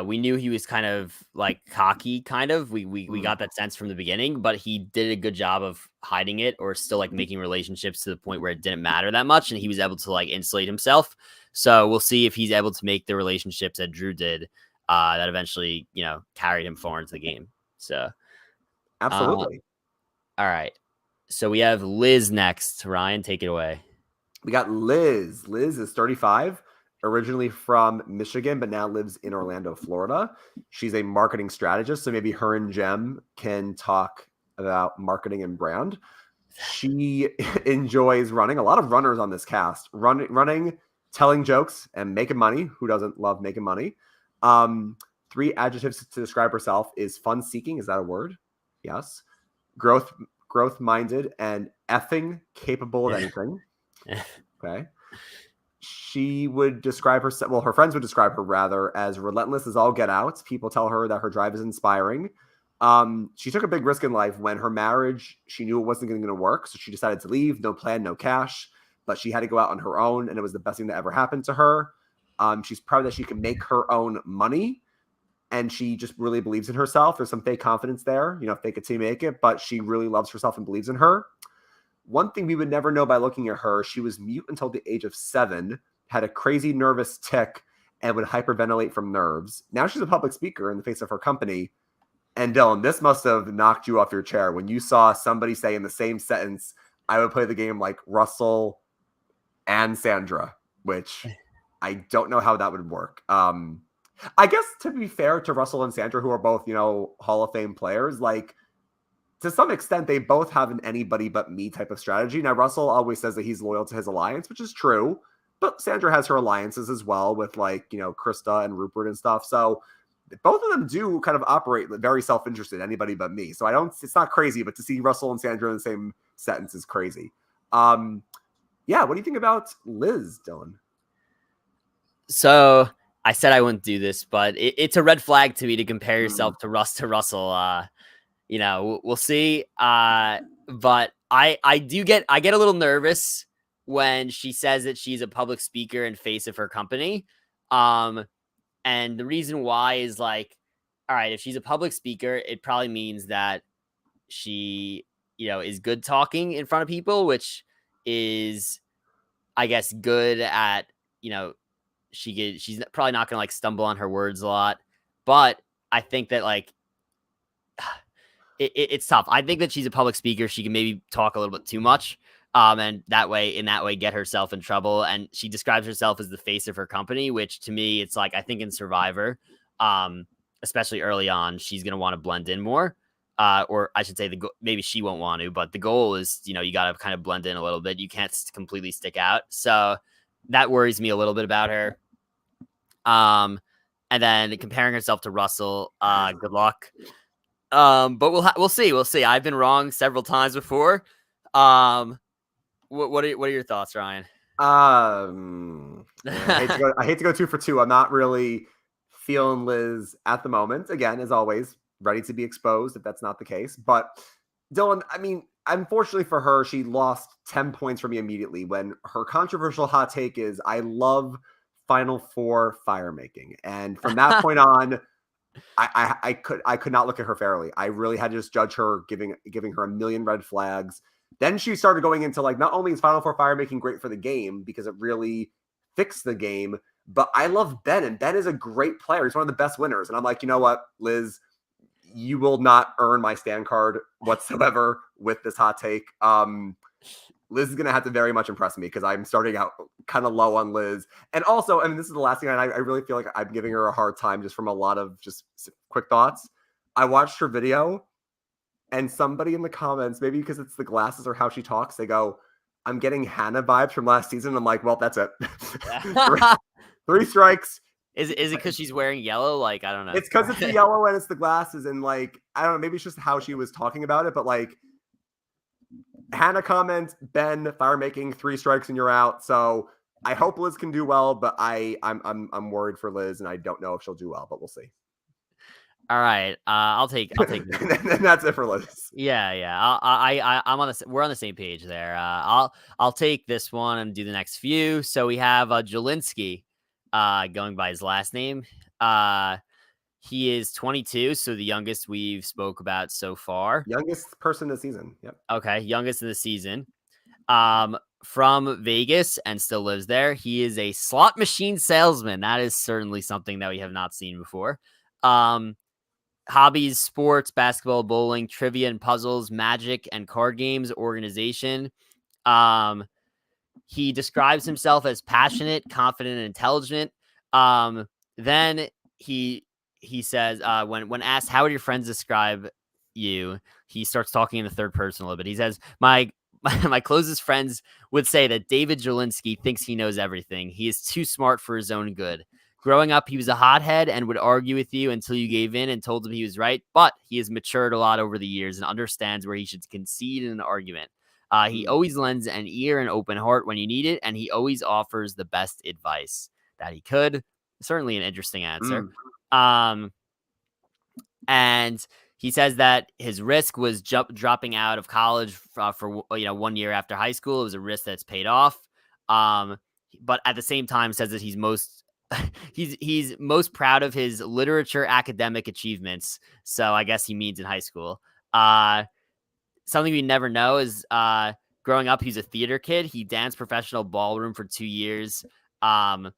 we knew he was kind of like cocky, kind of. We got that sense from the beginning, but he did a good job of hiding it or still like making relationships to the point where it didn't matter that much. And he was able to like insulate himself. So we'll see if he's able to make the relationships that Drew did that eventually, carried him far into the game. So absolutely. All right. So we have Liz next. Ryan, take it away. We got Liz. Liz is 35. Originally from Michigan, but now lives in Orlando, Florida. She's a marketing strategist, so maybe her and Jem can talk about marketing and brand. She enjoys running. A lot of runners on this cast. Running, telling jokes, and making money. Who doesn't love making money? 3 adjectives to describe herself is fun-seeking. Is that a word? Yes. Growth-minded, and effing capable of anything. Okay. She would describe herself, well, her friends would describe her rather as relentless as all get out. People tell her that her drive is inspiring. She took a big risk in life when her marriage, she knew it wasn't going to work. So she decided to leave, no plan, no cash, but she had to go out on her own. And it was the best thing that ever happened to her. She's proud that she can make her own money. And she just really believes in herself. There's some fake confidence there, fake it till you make it, but she really loves herself and believes in her. One thing we would never know by looking at her, she was mute until the age of 7, had a crazy nervous tic, and would hyperventilate from nerves. Now she's a public speaker in the face of her company. And Dylan, this must have knocked you off your chair when you saw somebody say in the same sentence, I would play the game like Russell and Sandra, which I don't know how that would work. I guess to be fair to Russell and Sandra, who are both, Hall of Fame players, like, to some extent, they both have an anybody but me type of strategy. Now, Russell always says that he's loyal to his alliance, which is true. But Sandra has her alliances as well with like, Krista and Rupert and stuff. So both of them do kind of operate very self-interested, anybody but me. So it's not crazy, but to see Russell and Sandra in the same sentence is crazy. Yeah. What do you think about Liz, Dylan? So I said I wouldn't do this, but it's a red flag to me to compare yourself to Russell. We'll see. But I get a little nervous when she says that she's a public speaker and face of her company. And the reason why is like, all right, if she's a public speaker, it probably means that she, is good talking in front of people, which is, I guess, good at, she's probably not going to like stumble on her words a lot, but I think that like, it's tough. I think that she's a public speaker. She can maybe talk a little bit too much. And in that way, get herself in trouble. And she describes herself as the face of her company, which to me, it's like, I think in Survivor, especially early on, she's going to want to blend in more. Or I should say maybe she won't want to, but the goal is, you got to kind of blend in a little bit. You can't completely stick out. So that worries me a little bit about her. And then comparing herself to Russell, good luck. But we'll see. We'll see. I've been wrong several times before. What are your thoughts, Ryan? I hate to go 2 for 2. I'm not really feeling Liz at the moment. Again, as always, ready to be exposed if that's not the case. But Dylan, I mean, unfortunately for her, she lost 10 points from me immediately when her controversial hot take is, I love Final Four fire making. And from that point on, I could not look at her fairly. I really had to just judge her, giving her a million red flags. Then she started going into like, not only is Final Four fire making great for the game because it really fixed the game, But I love Ben, and Ben is a great player. He's one of the best winners. And I'm like, you know what, Liz, you will not earn my stand card whatsoever with this hot take. Liz is going to have to very much impress me because I'm starting out kind of low on Liz. And also, I mean, this is the last thing, and I really feel like I'm giving her a hard time just from a lot of just quick thoughts. I watched her video, and somebody in the comments, maybe because it's the glasses or how she talks, they go, I'm getting Hannah vibes from last season. I'm like, well, that's it. Three strikes. Is it because she's wearing yellow? Like, I don't know. It's because it's the yellow and it's the glasses. And like, I don't know, maybe it's just how she was talking about it. But like, Hannah comments, Ben, fire making, 3 strikes and you're out. So I hope Liz can do well, but I'm worried for Liz, and I don't know if she'll do well, but we'll see. All right, I'll take. And that's it for Liz. Yeah. I'm on we're on the same page there. I'll take this one and do the next few. So we have Jelinski, going by his last name. He is 22, so the youngest we've spoke about so far. Youngest person this season. Yep. Okay, youngest of the season. From Vegas and still lives there. He is a slot machine salesman. That is certainly something that we have not seen before. Hobbies, sports, basketball, bowling, trivia and puzzles, magic and card games, organization. He describes himself as passionate, confident, and intelligent. Then he says, when asked, how would your friends describe you? He starts talking in the third person a little bit. He says, my closest friends would say that David Jelinski thinks he knows everything. He is too smart for his own good. Growing up, he was a hothead and would argue with you until you gave in and told him he was right. But he has matured a lot over the years and understands where he should concede in an argument. He always lends an ear and open heart when you need it, and he always offers the best advice that he could. Certainly an interesting answer. And he says that his risk was dropping out of college for 1 year after high school. It was a risk that's paid off. But at the same time says that he's most proud of his literature academic achievements. So I guess he means in high school. Something we never know is growing up, he's a theater kid. He danced professional ballroom for 2 years. 8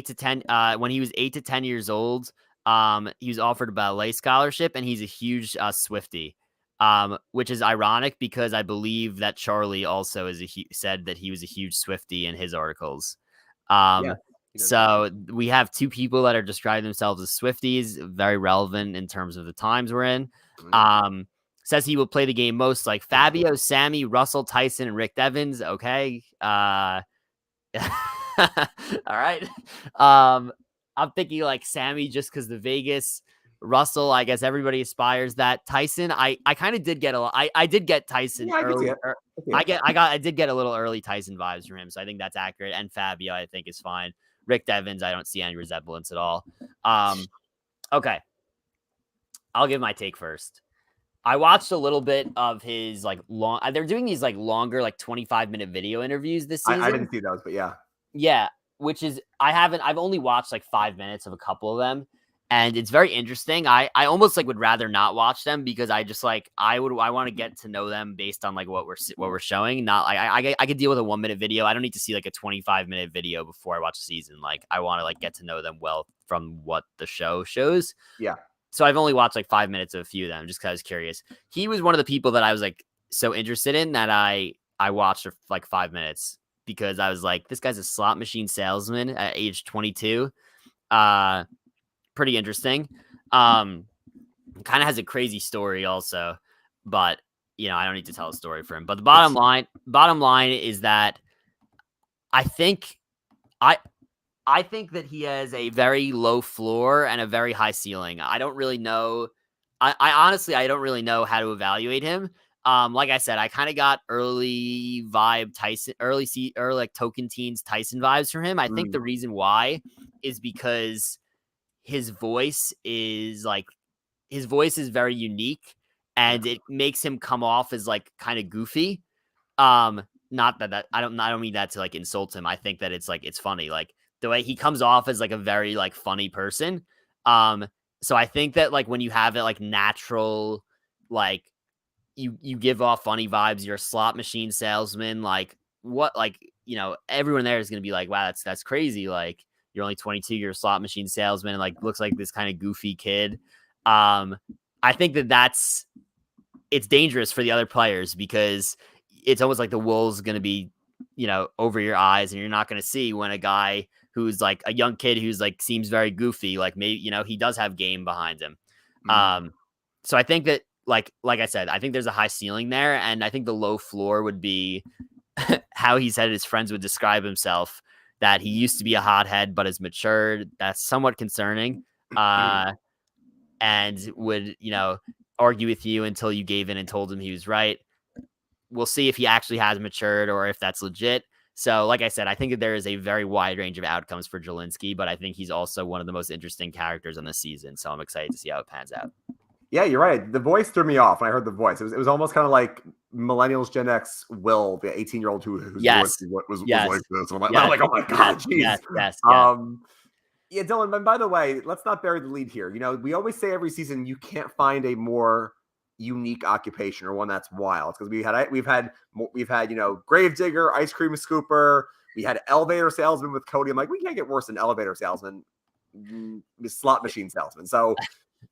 to 10 when he was 8 to 10 years old, he was offered a ballet scholarship, and he's a huge Swiftie, which is ironic because I believe that Charlie also said that he was a huge Swiftie in his articles. So we have 2 people that are describing themselves as Swifties, very relevant in terms of the times we're in. Says he will play the game most like Fabio, Sammy, Russell, Tyson, and Rick Devens. Okay. All right. I'm thinking like Sammy just because the Vegas. Russell, I guess everybody aspires that. Tyson, I kind of did get I did get Tyson early. I did get a little early Tyson vibes from him, so I think that's accurate. And Fabio, I think, is fine. Rick Devens, I don't see any resemblance at all. Okay. I'll give my take first. I watched a little bit of his like long. They're doing these like longer, like 25-minute video interviews this season. I didn't see those, but yeah. Yeah, which is I've only watched like 5 minutes of a couple of them, and it's very interesting. I almost like would rather not watch them because I just like I want to get to know them based on like what we're showing. Not like I could deal with a 1-minute video. I don't need to see like a 25-minute video before I watch the season. Like I want to like get to know them well from what the show shows. Yeah. So I've only watched like 5 minutes of a few of them just because I was curious. He was one of the people that I was like so interested in that I watched for like 5 minutes because I was like, this guy's a slot machine salesman at age 22. Pretty interesting. Kind of has a crazy story also, but I don't need to tell a story for him. But the bottom line is that I think that he has a very low floor and a very high ceiling. I don't really know. I honestly don't really know how to evaluate him. Like I said, I kind of got early vibe Tyson, early like Token Teens Tyson vibes from him. I think the reason why is because his voice is very unique, and it makes him come off as like kind of goofy. Not that I don't mean that to like insult him. I think that it's like it's funny, like the way he comes off as like a very like funny person. So I think that like when you have it like natural, like you give off funny vibes, you're a slot machine salesman, like what, like everyone there is gonna be like, wow, that's crazy, like you're only 22, you're a slot machine salesman, and like looks like this kind of goofy kid. I think it's dangerous for the other players because it's almost like the wool's going to be, over your eyes, and you're not going to see when a guy who's like a young kid who's like seems very goofy, like maybe, he does have game behind him. So I think that like I said, I think there's a high ceiling there, and I think the low floor would be how he said his friends would describe himself, that he used to be a hothead but has matured. That's somewhat concerning. And would, argue with you until you gave in and told him he was right. We'll see if he actually has matured or if that's legit. So, like I said, I think that there is a very wide range of outcomes for Jelynski, but I think he's also one of the most interesting characters on the season. So I'm excited to see how it pans out. Yeah, you're right. The voice threw me off when I heard the voice. It was almost kind of like Millennials Gen X Will, the 18-year-old whose voice was like this. And I'm like, oh my God, jeez. Yes. Yeah, Dylan, and by the way, let's not bury the lead here. We always say every season you can't find a more unique occupation or one that's wild, because we've had gravedigger, ice cream scooper, we had elevator salesman with Cody. I'm like, we can't get worse than elevator salesman, slot machine salesman. So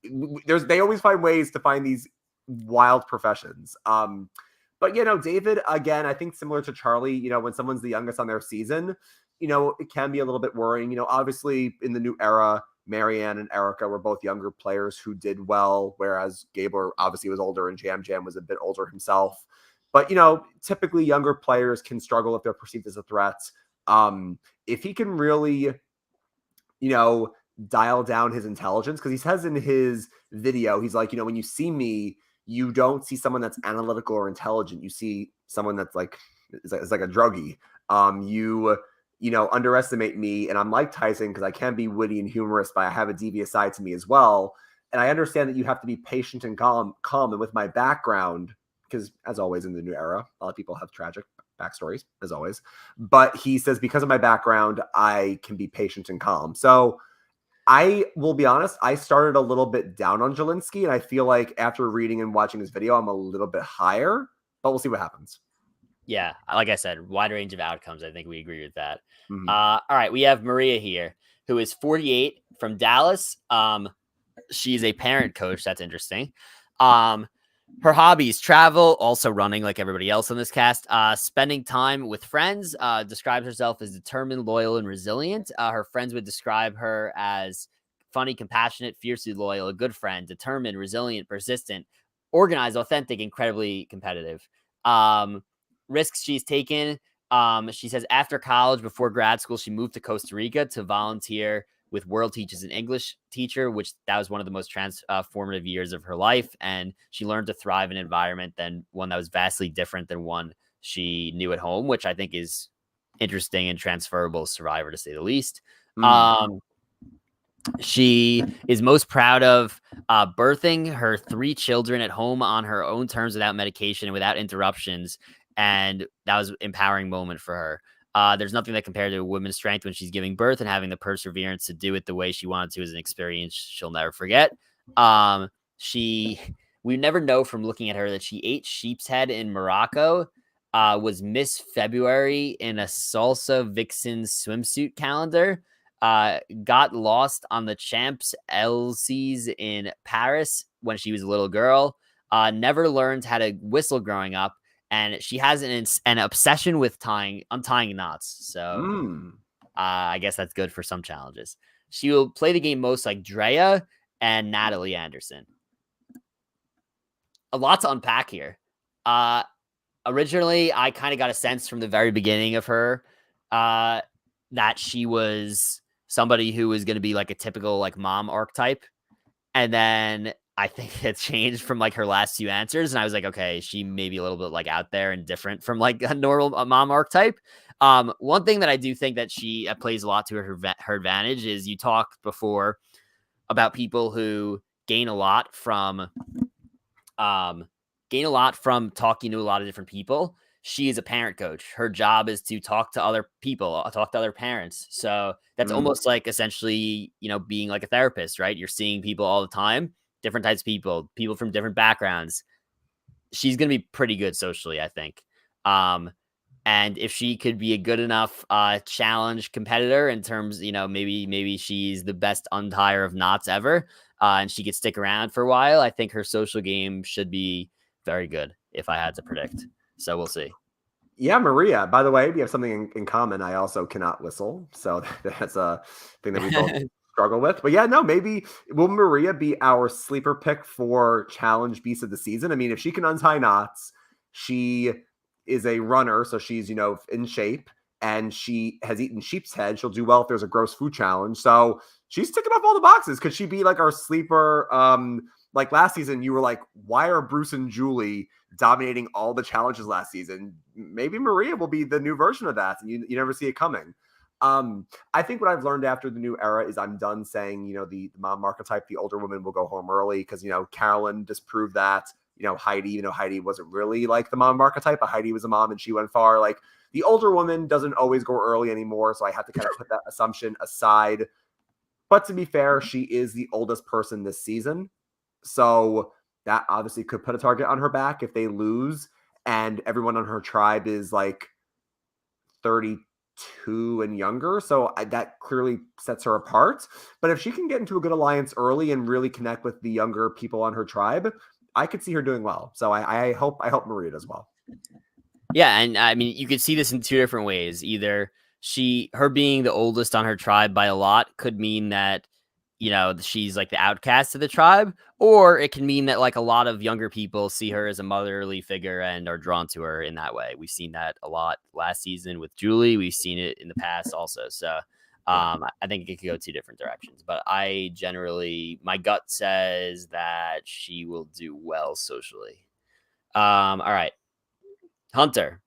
they always find ways to find these wild professions. But David, again, I think similar to Charlie, when someone's the youngest on their season, it can be a little bit worrying. Obviously in the new era, Marianne and Erica were both younger players who did well, whereas Gabler obviously was older and Jam Jam was a bit older himself. But, typically younger players can struggle if they're perceived as a threat. If he can really, dial down his intelligence, because he says in his video, he's like, when you see me, you don't see someone that's analytical or intelligent. You see someone that's like, it's like a druggie. You underestimate me, and I'm like Tyson because I can be witty and humorous, but I have a devious side to me as well. And I understand that you have to be patient and calm. And with my background, because as always in the new era, a lot of people have tragic backstories, as always. But he says, because of my background, I can be patient and calm. So I will be honest, I started a little bit down on Jelynski, and I feel like after reading and watching this video, I'm a little bit higher, but we'll see what happens. Yeah, like I said, wide range of outcomes. I think we agree with that. All right, we have Maria here, who is 48 from Dallas. She's a parent coach. That's interesting. Her hobbies: travel, also running like everybody else on this cast, spending time with friends, describes herself as determined, loyal, and resilient. Her friends would describe her as funny, compassionate, fiercely loyal, a good friend, determined, resilient, persistent, organized, authentic, incredibly competitive. Risks she's taken. She says after college, before grad school, she moved to Costa Rica to volunteer with World Teaches an English teacher, which that was one of the most transformative years of her life. And she learned to thrive in an environment than one that was vastly different than one she knew at home, which I think is interesting and transferable to Survivor, to say the least. She is most proud of birthing her 3 children at home on her own terms, without medication and without interruptions. And that was an empowering moment for her. There's nothing that compared to a woman's strength when she's giving birth, and having the perseverance to do it the way she wanted to is an experience she'll never forget. We never know from looking at her that she ate sheep's head in Morocco, was Miss February in a Salsa Vixen swimsuit calendar, got lost on the Champs Elysees in Paris when she was a little girl, never learned how to whistle growing up, and she has an obsession with untying knots. So I guess that's good for some challenges. She will play the game most like Drea and Natalie Anderson. A lot to unpack here. Originally, I kind of got a sense from the very beginning of her that she was somebody who was going to be like a typical like mom archetype. And then I think it changed from like her last few answers. And I was like, okay, she may be a little bit like out there and different from like a normal mom archetype. One thing that I do think that she plays a lot to her advantage is, you talked before about people who gain a lot from talking to a lot of different people. She is a parent coach. Her job is to talk to other people, talk to other parents. So that's almost like essentially, being like a therapist, right? You're seeing people all the time, different types of people from different backgrounds. She's going to be pretty good socially, I think. And if she could be a good enough challenge competitor in terms, maybe she's the best untire of knots ever, and she could stick around for a while, I think her social game should be very good if I had to predict. So we'll see. Yeah, Maria. By the way, we have something in common. I also cannot whistle, so that's a thing that we both struggle with. But yeah, no, maybe will Maria be our sleeper pick for Challenge Beast of the season? I mean, if she can untie knots, she is a runner, so she's in shape, and she has eaten sheep's head. She'll do well if there's a gross food challenge. So she's ticking off all the boxes. Could she be like our sleeper? Like last season, you were like, why are Bruce and Julie dominating all the challenges last season? Maybe Maria will be the new version of that, and you never see it coming. I think what I've learned after the new era is I'm done saying, the mom archetype, the older woman will go home early, because, Carolyn disproved that. Heidi, Heidi wasn't really like the mom archetype, but Heidi was a mom and she went far. Like, the older woman doesn't always go early anymore, so I have to kind of put that assumption aside. But to be fair, she is the oldest person this season, so that obviously could put a target on her back if they lose and everyone on her tribe is like 32 and younger. So that clearly sets her apart. But if she can get into a good alliance early and really connect with the younger people on her tribe, I could see her doing well. So I hope Maria does well. Yeah, and I mean, you could see this in two different ways. Either her being the oldest on her tribe by a lot could mean that she's like the outcast of the tribe, or it can mean that like a lot of younger people see her as a motherly figure and are drawn to her in that way. We've seen that a lot last season with Julie. We've seen it in the past also. So I think it could go two different directions, but my gut says that she will do well socially. All right. Hunter.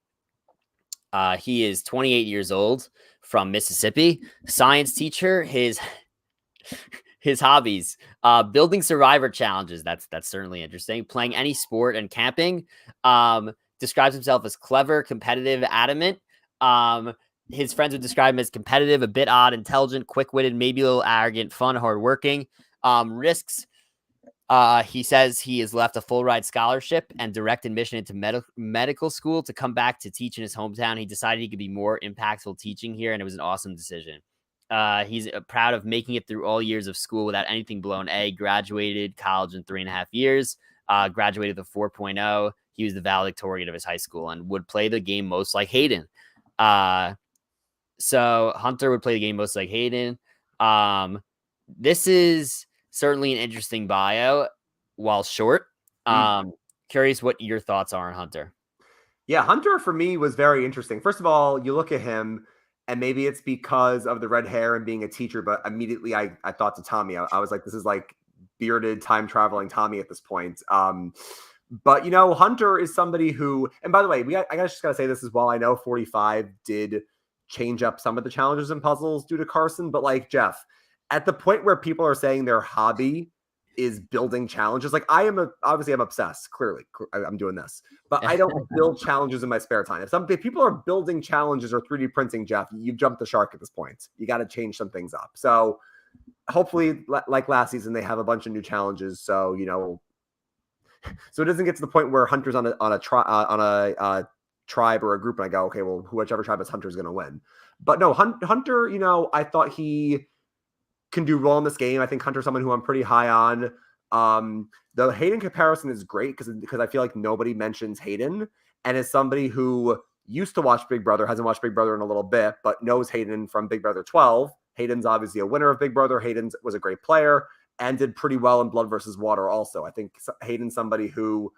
He is 28 years old, from Mississippi, science teacher. His hobbies, building survivor challenges. That's certainly interesting. Playing any sport and camping. Describes himself as clever, competitive, adamant. His friends would describe him as competitive, a bit odd, intelligent, quick-witted, maybe a little arrogant, fun, hardworking. Risks. He says he has left a full ride scholarship and direct admission into medical school to come back to teach in his hometown. He decided he could be more impactful teaching here, and it was an awesome decision. He's proud of making it through all years of school without anything below an A, graduated college in 3.5 years, graduated with a 4.0. He was the valedictorian of his high school and would play the game most like Hayden. So Hunter would play the game most like Hayden. This is certainly an interesting bio, while short. Curious what your thoughts are on Hunter. Yeah, Hunter for me was very interesting. First of all, you look at him, and maybe it's because of the red hair and being a teacher, but immediately I thought to Tommy. I was like, this is like bearded time traveling Tommy at this point. But Hunter is somebody who, and by the way, I just gotta say this as well. I know 45 did change up some of the challenges and puzzles due to Carson, but like Jeff, at the point where people are saying their hobby is building challenges, like obviously I'm obsessed. Clearly, I'm doing this, but I don't build challenges in my spare time. If people are building challenges or 3D printing, Jeff, you've jumped the shark at this point. You got to change some things up. So hopefully, like last season, they have a bunch of new challenges. So so it doesn't get to the point where Hunter's on a tribe or a group, and I go, okay, well, whichever tribe is Hunter is going to win. But no, Hunter, I thought he can do well in this game. I think Hunter's someone who I'm pretty high on. The Hayden comparison is great because I feel like nobody mentions Hayden, and as somebody who used to watch Big Brother, hasn't watched Big Brother in a little bit, but knows Hayden from Big Brother 12. Hayden's obviously a winner of Big Brother. Hayden was a great player and did pretty well in Blood versus Water also. I think Hayden's somebody who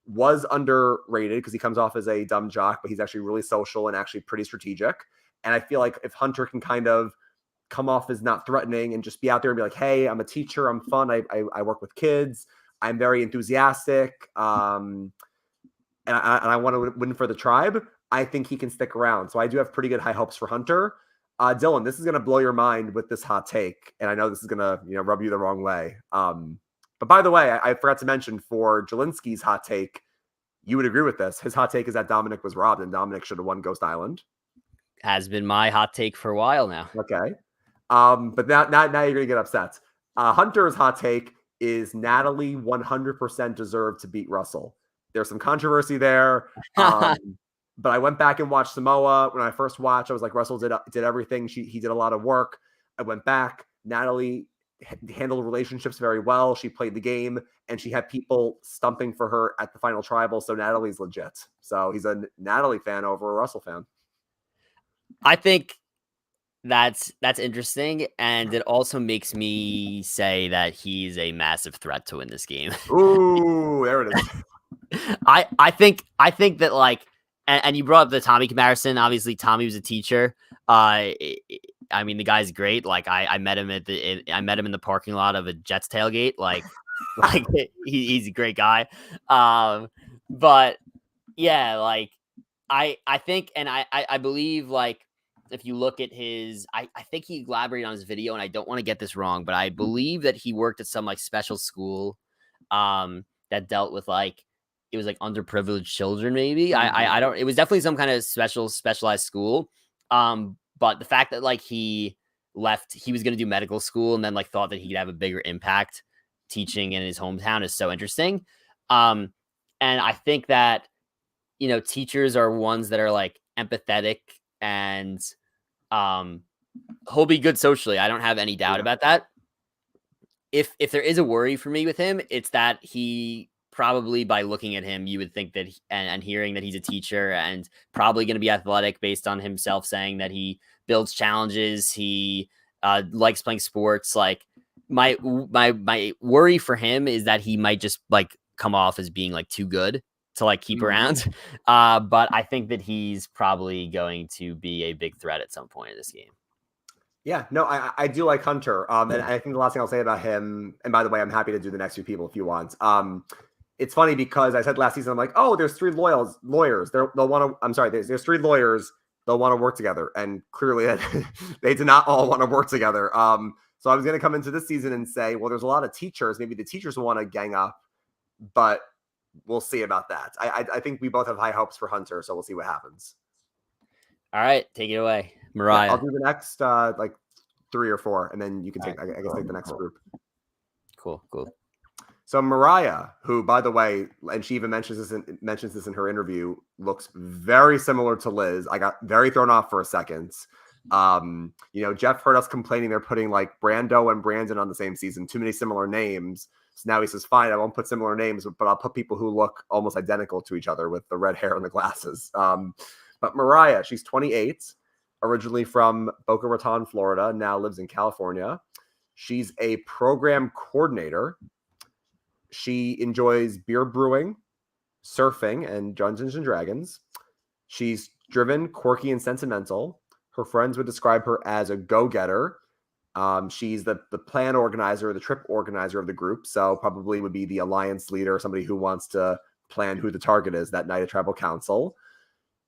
was underrated because he comes off as a dumb jock, but he's actually really social and actually pretty strategic. And I feel like if Hunter can kind of come off as not threatening and just be out there and be like, hey, I'm a teacher, I'm fun, I work with kids, I'm very enthusiastic, and I want to win for the tribe, I think he can stick around. So I do have pretty good high hopes for Hunter. Dylan, this is going to blow your mind with this hot take, and I know this is going to rub you the wrong way. But by the way, I forgot to mention for Jelinski's hot take, you would agree with this. His hot take is that Dominic was robbed and Dominic should have won Ghost Island. Has been my hot take for a while now. Okay. But now you're going to get upset. Hunter's hot take is Natalie 100% deserved to beat Russell. There's some controversy there. But I went back and watched Samoa. When I first watched, I was like, Russell did everything. He did a lot of work. I went back. Natalie handled relationships very well. She played the game, and she had people stumping for her at the final tribal. So Natalie's legit. So he's a Natalie fan over a Russell fan. I think that's interesting, and it also makes me say that he's a massive threat to win this game. Ooh, there it is. I think that, like, and you brought up the Tommy comparison. Obviously, Tommy was a teacher. I mean, the guy's great. Like, I met him in the parking lot of a Jets tailgate. Like he's a great guy. But yeah, like I think, and I believe, like, if you look at his, I think he elaborated on his video, and I don't want to get this wrong, but I believe that he worked at some like special school that dealt with, like, it was like underprivileged children, maybe. I don't, it was definitely some kind of specialized school. But the fact that, like, he left, he was going to do medical school, and then, like, thought that he could have a bigger impact teaching in his hometown is so interesting. And I think that, you know, teachers are ones that are, like, empathetic, and he'll be good socially. I don't have any doubt about that. If there is a worry for me with him, it's that he probably, by looking at him, you would think that and hearing that he's a teacher and probably going to be athletic based on himself saying that he builds challenges, he likes playing sports. Like, my worry for him is that he might just, like, come off as being, like, too good to, like, keep around. But I think that he's probably going to be a big threat at some point in this game. Yeah, no, I do like Hunter. And I think the last thing I'll say about him, and by the way, I'm happy to do the next few people if you want. It's funny because I said last season, I'm like, oh, there's three lawyers. They'll want to, I'm sorry, there's three lawyers. They'll want to work together. And clearly they did not all want to work together. So I was going to come into this season and say, well, there's a lot of teachers. Maybe the teachers will want to gang up, but we'll see about that. I think we both have high hopes for Hunter, so we'll see what happens. All right, take it away, Mariah. Yeah, I'll do the next like 3 or 4, and then you can take, I guess, take the next group. Cool. So Mariah, who, by the way, and she even mentions this in her interview, looks very similar to Liz. I got very thrown off for a second. You know, Jeff heard us complaining they're putting, like, Brando and Brandon on the same season, too many similar names. So now he says, fine, I won't put similar names, but I'll put people who look almost identical to each other with the red hair and the glasses. But Mariah, she's 28, originally from Boca Raton, Florida, now lives in California. She's a program coordinator. She enjoys beer brewing, surfing, and Dungeons and Dragons. She's driven, quirky, and sentimental. Her friends would describe her as a go-getter. She's the plan organizer, the trip organizer of the group, so probably would be the alliance leader, somebody who wants to plan who the target is that night at Tribal Council.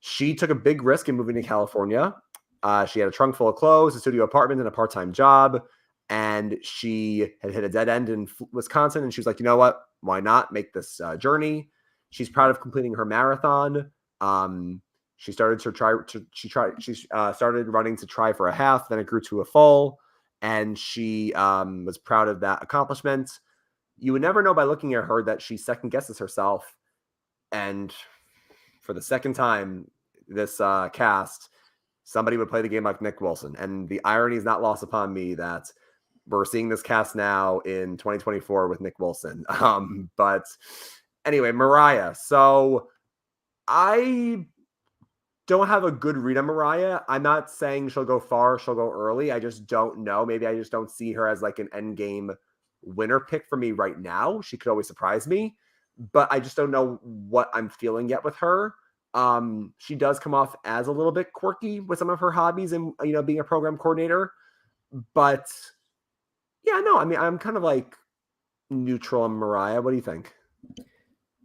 She took a big risk in moving to California. She had a trunk full of clothes, a studio apartment, and a part-time job. And she had hit a dead end in Wisconsin. And she was like, you know what? Why not make this journey? She's proud of completing her marathon. She started started running to try for a half. Then it grew to a full. And she was proud of that accomplishment. You would never know by looking at her that she second guesses herself. And for the second time, this cast, somebody would play the game like Nick Wilson. And the irony is not lost upon me that we're seeing this cast now in 2024 with Nick Wilson. But anyway, Mariah. So I don't have a good read on Mariah. I'm not saying she'll go far, she'll go early. I just don't know. Maybe I just don't see her as, like, an end game winner pick for me right now. She could always surprise me, but I just don't know what I'm feeling yet with her. She does come off as a little bit quirky with some of her hobbies and, you know, being a program coordinator, but yeah, no, I mean, I'm kind of, like, neutral on Mariah. What do you think?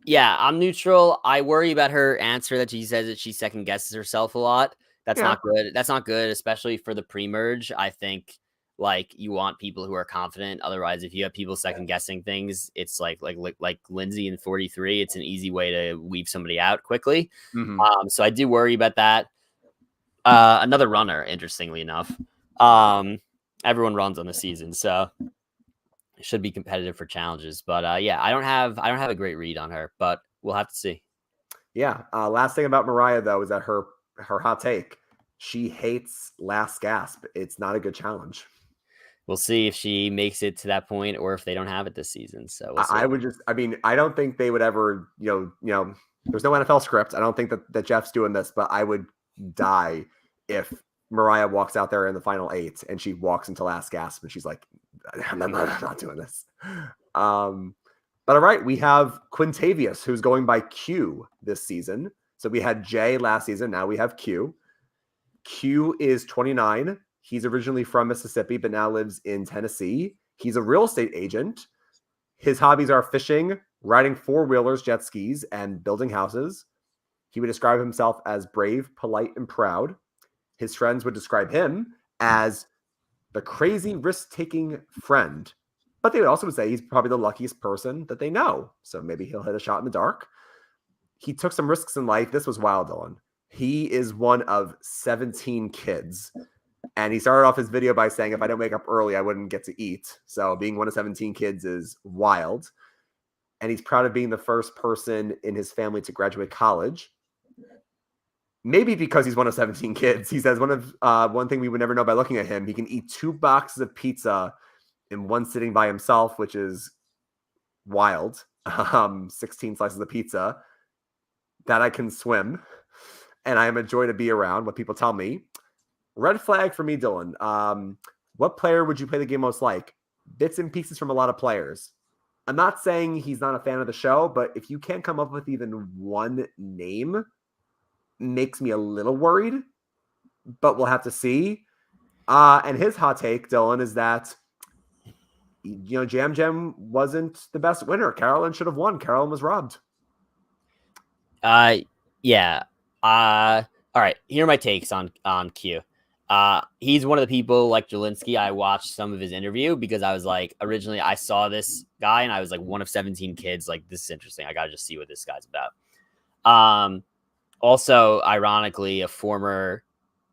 Yeah, I'm neutral. I worry about her answer that she says that she second guesses herself a lot. That's not good. That's not good, especially for the pre-merge. I think, like, you want people who are confident. Otherwise, if you have people second guessing things, it's like Lindsay in 43. It's an easy way to weave somebody out quickly. So I do worry about that. Another runner, interestingly enough. Everyone runs on the season, so it should be competitive for challenges. But yeah, I don't have a great read on her, but we'll have to see. Yeah. Last thing about Mariah though is that her hot take. She hates Last Gasp. It's not a good challenge. We'll see if she makes it to that point or if they don't have it this season. So we'll see. I would just. I mean, I don't think they would ever. There's no NFL script. I don't think that Jeff's doing this, but I would die if Mariah walks out there in the final 8 and she walks into Last Gasp and she's like, I'm not doing this. But all right, we have Quintavious, who's going by Q this season. So we had J last season. Now we have Q. Q is 29. He's originally from Mississippi, but now lives in Tennessee. He's a real estate agent. His hobbies are fishing, riding 4-wheelers, jet skis, and building houses. He would describe himself as brave, polite, and proud. His friends would describe him as the crazy, risk-taking friend. But they would also say he's probably the luckiest person that they know. So maybe he'll hit a shot in the dark. He took some risks in life. This was wild, Dylan. He is one of 17 kids. And he started off his video by saying, if I don't wake up early, I wouldn't get to eat. So being one of 17 kids is wild. And he's proud of being the first person in his family to graduate college. Maybe because he's one of 17 kids. He says one thing we would never know by looking at him, he can eat 2 boxes of pizza in one sitting by himself, which is wild. 16 slices of pizza. That I can swim. And I am a joy to be around, what people tell me. Red flag for me, Dylan. What player would you play the game most like? Bits and pieces from a lot of players. I'm not saying he's not a fan of the show, but if you can't come up with even one name, makes me a little worried. But we'll have to see. And his hot take, Dylan, is that Jam Jam wasn't the best winner. Carolyn should have won. Carolyn was robbed. Yeah. All right. Here are my takes on Q. He's one of the people like Jelinski. I watched some of his interview because I was like, originally I saw this guy and I was like one of 17 kids. Like, this is interesting. I got to just see what this guy's about. Also, ironically,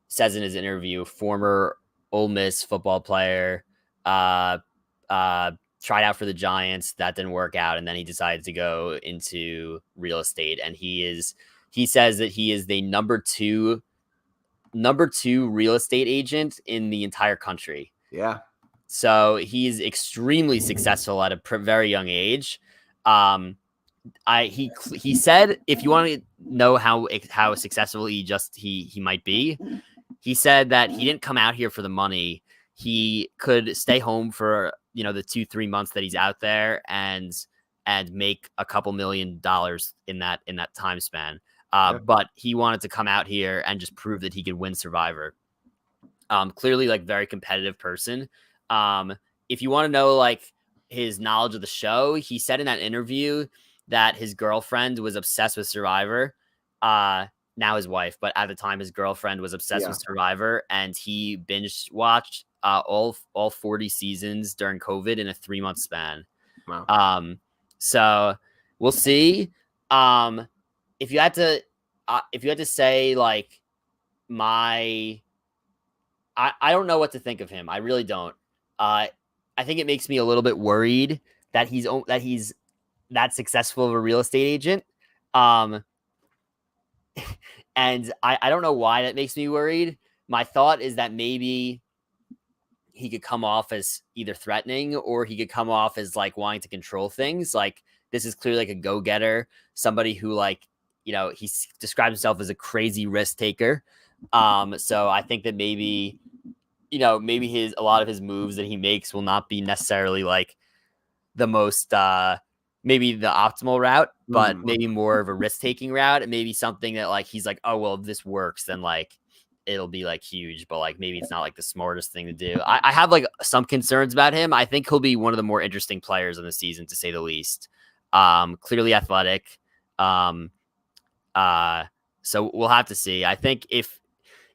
says in his interview, former Ole Miss football player, tried out for the Giants. That didn't work out. And then he decided to go into real estate. And he says that he is the number two real estate agent in the entire country. Yeah. So he's extremely successful at a very young age. He said, if you want to know how successful he might be, he said that he didn't come out here for the money. He could stay home for, the 2-3 months that he's out there and make a couple $1 million in that time span. But he wanted to come out here and just prove that he could win Survivor. Clearly, like, very competitive person. If you want to know, like, his knowledge of the show, he said in that interview that his girlfriend was obsessed with Survivor. Now his wife, but at the time his girlfriend was obsessed with Survivor, and he binge watched all 40 seasons during COVID in a 3-month span. Wow. So we'll see. If you had to say, like, I don't know what to think of him. I really don't. I think it makes me a little bit worried that he's that successful of a real estate agent. And I don't know why that makes me worried. My thought is that maybe he could come off as either threatening or he could come off as, like, wanting to control things. Like, this is clearly like a go-getter, somebody who, like, he describes himself as a crazy risk taker. So I think that maybe a lot of his moves that he makes will not be necessarily, like, the most, maybe the optimal route, but maybe more of a risk-taking route. And maybe something that, like, he's like, oh, well, if this works, then, like, it'll be, like, huge, but, like, maybe it's not, like, the smartest thing to do. I have, like, some concerns about him. I think he'll be one of the more interesting players in the season, to say the least. Clearly athletic. So we'll have to see. I think if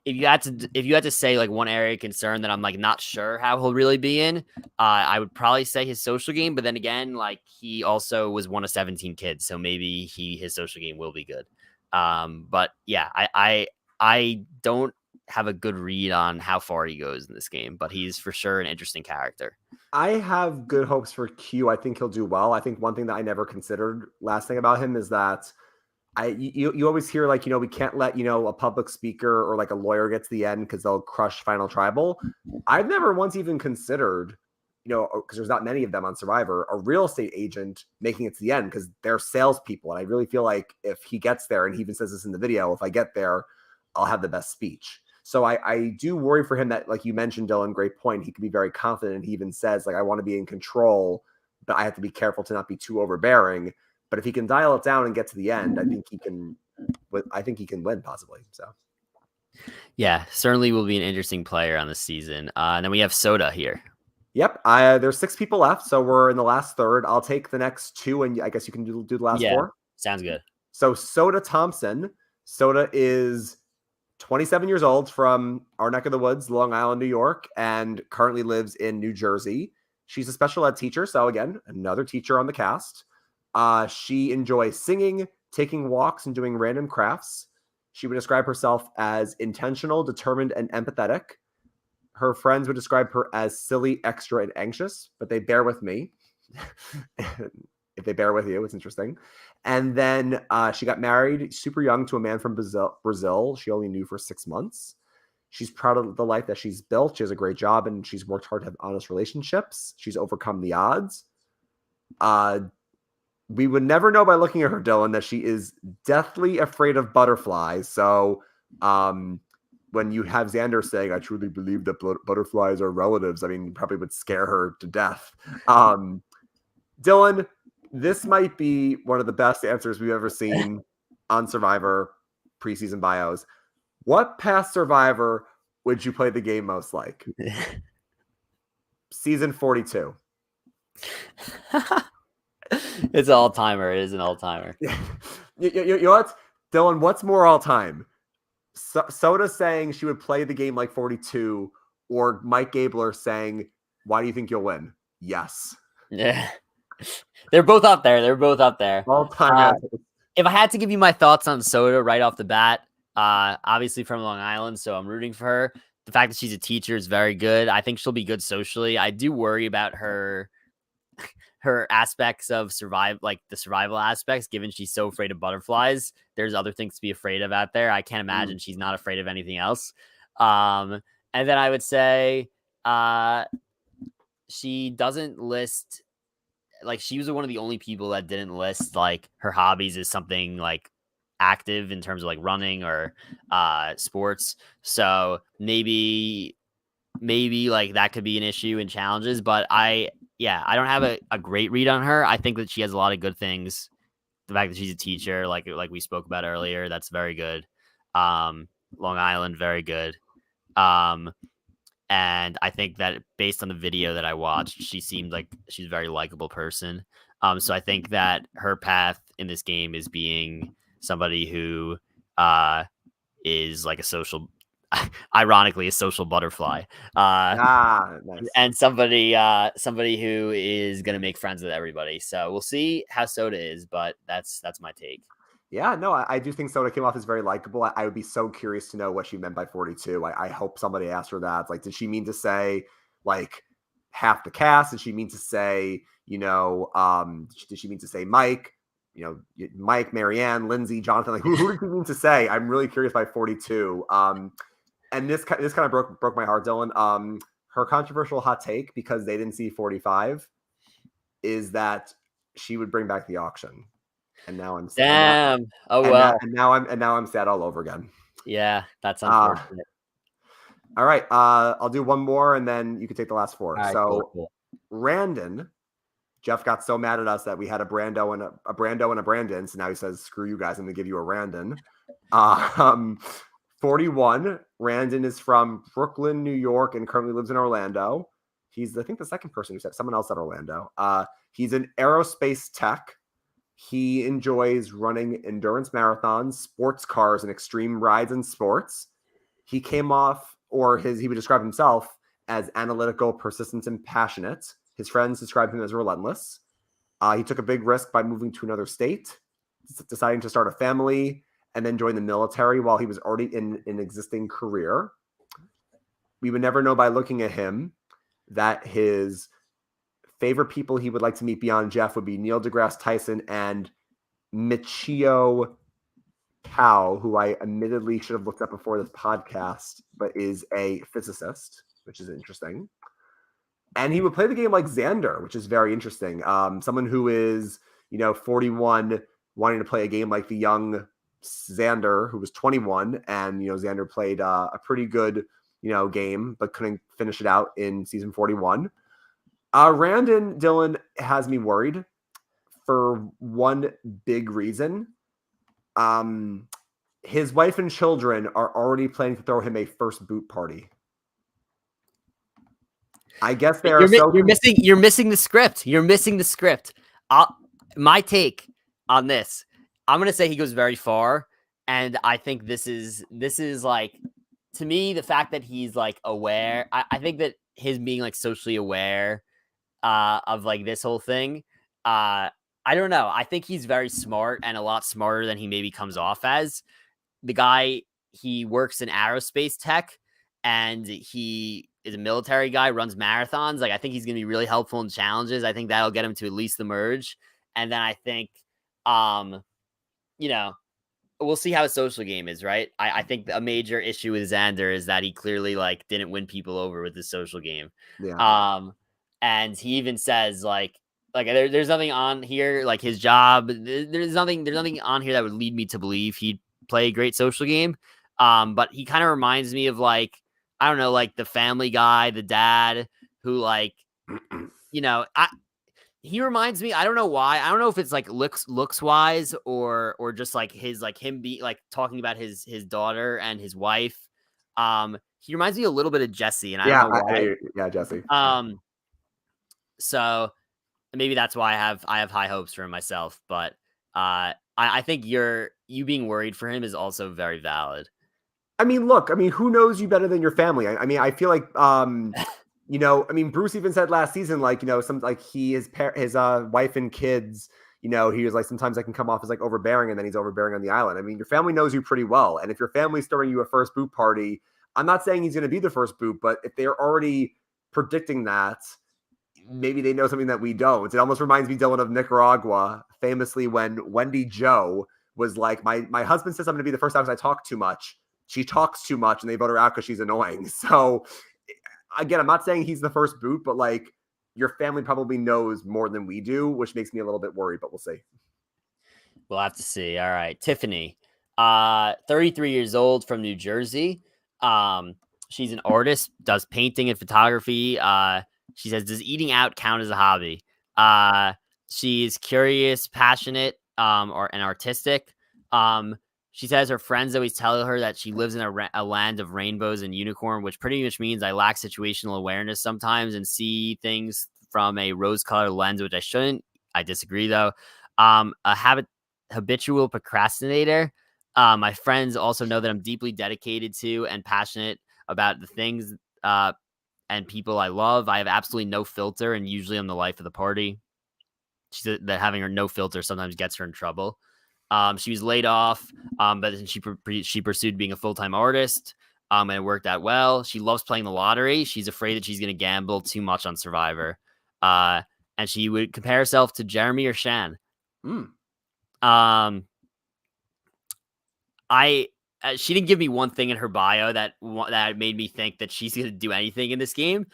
you had to say, like, one area of concern that I'm, like, not sure how he'll really be in, I would probably say his social game. But then again, like, he also was one of 17 kids, so maybe his social game will be good. But yeah, I don't have a good read on how far he goes in this game, but he's for sure an interesting character. I have good hopes for Q. I think he'll do well. I think one thing that I never considered last thing about him is that You always hear like, we can't let, a public speaker or like a lawyer get to the end because they'll crush Final Tribal. I've never once even considered, because there's not many of them on Survivor, a real estate agent making it to the end because they're salespeople. And I really feel like if he gets there, and he even says this in the video, if I get there, I'll have the best speech. So I do worry for him that, like you mentioned, Dylan, great point. He can be very confident. He even says, like, I want to be in control, but I have to be careful to not be too overbearing. But if he can dial it down and get to the end, I think he can. I think he can win possibly. So, yeah, certainly will be an interesting player on the season. And then we have Soda here. Yep, there's 6 people left, so we're in the last third. I'll take the next 2, and I guess you can do the last 4. Sounds good. So Soda Thompson. Soda is 27 years old, from our neck of the woods, Long Island, New York, and currently lives in New Jersey. She's a special ed teacher, so again, another teacher on the cast. She enjoys singing, taking walks, and doing random crafts. She would describe herself as intentional, determined, and empathetic. Her friends would describe her as silly, extra, and anxious, but they bear with me. If they bear with you, it's interesting. And then she got married super young to a man from Brazil. She only knew for 6 months. She's proud of the life that she's built. She has a great job, and she's worked hard to have honest relationships. She's overcome the odds. We would never know by looking at her, Dylan, that she is deathly afraid of butterflies. So when you have Xander saying, I truly believe that butterflies are relatives, I mean, probably would scare her to death. Dylan, this might be one of the best answers we've ever seen on Survivor preseason bios. What past Survivor would you play the game most like? Season 42. It's an all-timer. It is an all-timer. You know what? Dylan, what's more all-time? Soda saying she would play the game like 42, or Mike Gabler saying, why do you think you'll win? Yes. Yeah. They're both up there. All-time. If I had to give you my thoughts on Soda right off the bat, obviously from Long Island, so I'm rooting for her. The fact that she's a teacher is very good. I think she'll be good socially. I do worry about her aspects of the survival aspects, given she's so afraid of butterflies. There's other things to be afraid of out there. I can't imagine she's not afraid of anything else. And then I would say she doesn't list, like, she was one of the only people that didn't list like her hobbies as something like active in terms of like running or sports. So maybe like that could be an issue in challenges, but I don't have a great read on her. I think that she has a lot of good things. The fact that she's a teacher, like we spoke about earlier, that's very good. Long Island, very good. And I think that based on the video that I watched, she seemed like she's a very likable person. So I think that her path in this game is being somebody who is like a social, ironically, a social butterfly. Nice. And somebody who is going to make friends with everybody. So we'll see how Soda is, but that's my take. Yeah, no, I do think Soda came off as very likable. I would be so curious to know what she meant by 42. I hope somebody asked her that. Like, did she mean to say like half the cast? Did she mean to say, did she mean to say Mike? Mike, Marianne, Lindsay, Jonathan. Like, who did she mean to say? I'm really curious by 42. And this kind of broke my heart, Dylan. Her controversial hot take, because they didn't see 45, is that she would bring back the auction. And now I'm sad. Damn. Well. And now I'm sad all over again. Yeah, that's unfortunate. All right. I'll do one more, and then you can take the last 4. Right, so, cool. Randon, Jeff got so mad at us that we had a Brando and a Brandon. So now he says, "Screw you guys! I'm going to give you a Randon." 41. Randon is from Brooklyn, New York, and currently lives in Orlando. He's, I think, the second person who said, someone else said Orlando. He's an aerospace tech. He enjoys running endurance marathons, sports cars, and extreme rides in sports. He came off, he would describe himself as analytical, persistent, and passionate. His friends describe him as relentless. He took a big risk by moving to another state, deciding to start a family, and then join the military while he was already in an existing career. We would never know by looking at him that his favorite people he would like to meet beyond Jeff would be Neil deGrasse Tyson and Michio Kao, who I admittedly should have looked up before this podcast, but is a physicist, which is interesting. And he would play the game like Xander, which is very interesting. Someone who is, 41, wanting to play a game like the young Xander, who was 21, and Xander played a pretty good game, but couldn't finish it out in season 41. Randon Dylan has me worried for one big reason. His wife and children are already planning to throw him a first boot party. I guess you're missing the script. You're missing the script. My take on this, I'm gonna say he goes very far, and I think this is like, to me, the fact that he's like aware. I think that his being like socially aware of like this whole thing. I don't know. I think he's very smart and a lot smarter than he maybe comes off as. The guy, he works in aerospace tech, and he is a military guy, runs marathons. Like, I think he's going to be really helpful in challenges. I think that'll get him to at least the merge. And then I think, we'll see how his social game is, right? I think a major issue with Xander is that he clearly like didn't win people over with his social game. Yeah. And he even says like there's nothing on here, like his job. There's nothing on here that would lead me to believe he'd play a great social game. But he kind of reminds me of like, I don't know, like the Family Guy, the dad who like, he reminds me, I don't know why. I don't know if it's like looks wise or just like his, like him be like talking about his daughter and his wife. He reminds me a little bit of Jesse, and I don't know why. Jesse. So maybe that's why I have high hopes for him myself. But I think you being worried for him is also very valid. I mean, look, who knows you better than your family? I feel like, Bruce even said last season, like, some like his wife and kids, he was like, sometimes I can come off as like overbearing, and then he's overbearing on the island. I mean, your family knows you pretty well. And if your family's throwing you a first boot party, I'm not saying he's going to be the first boot, but if they're already predicting that, maybe they know something that we don't. It almost reminds me, Dylan, of Nicaragua, famously when Wendy Jo was like, my husband says I'm going to be the first time because I talk too much. She talks too much, and they vote her out because she's annoying. So, again, I'm not saying he's the first boot, but like your family probably knows more than we do, which makes me a little bit worried, but we'll see. We'll have to see. All right. Tiffany, 33 years old, from New Jersey. She's an artist, does painting and photography. She says, does eating out count as a hobby? She's curious, passionate, and artistic. She says her friends always tell her that she lives in a land of rainbows and unicorn, which pretty much means I lack situational awareness sometimes and see things from a rose-colored lens, which I shouldn't. I disagree, though. A habitual procrastinator. My friends also know that I'm deeply dedicated to and passionate about the things and people I love. I have absolutely no filter, and usually I'm the life of the party. She said that having her no filter sometimes gets her in trouble. She was laid off, but then she pursued being a full-time artist, and it worked out well. She loves playing the lottery. She's afraid that she's going to gamble too much on Survivor. And she would compare herself to Jeremy or Shan. She didn't give me one thing in her bio that made me think that she's going to do anything in this game.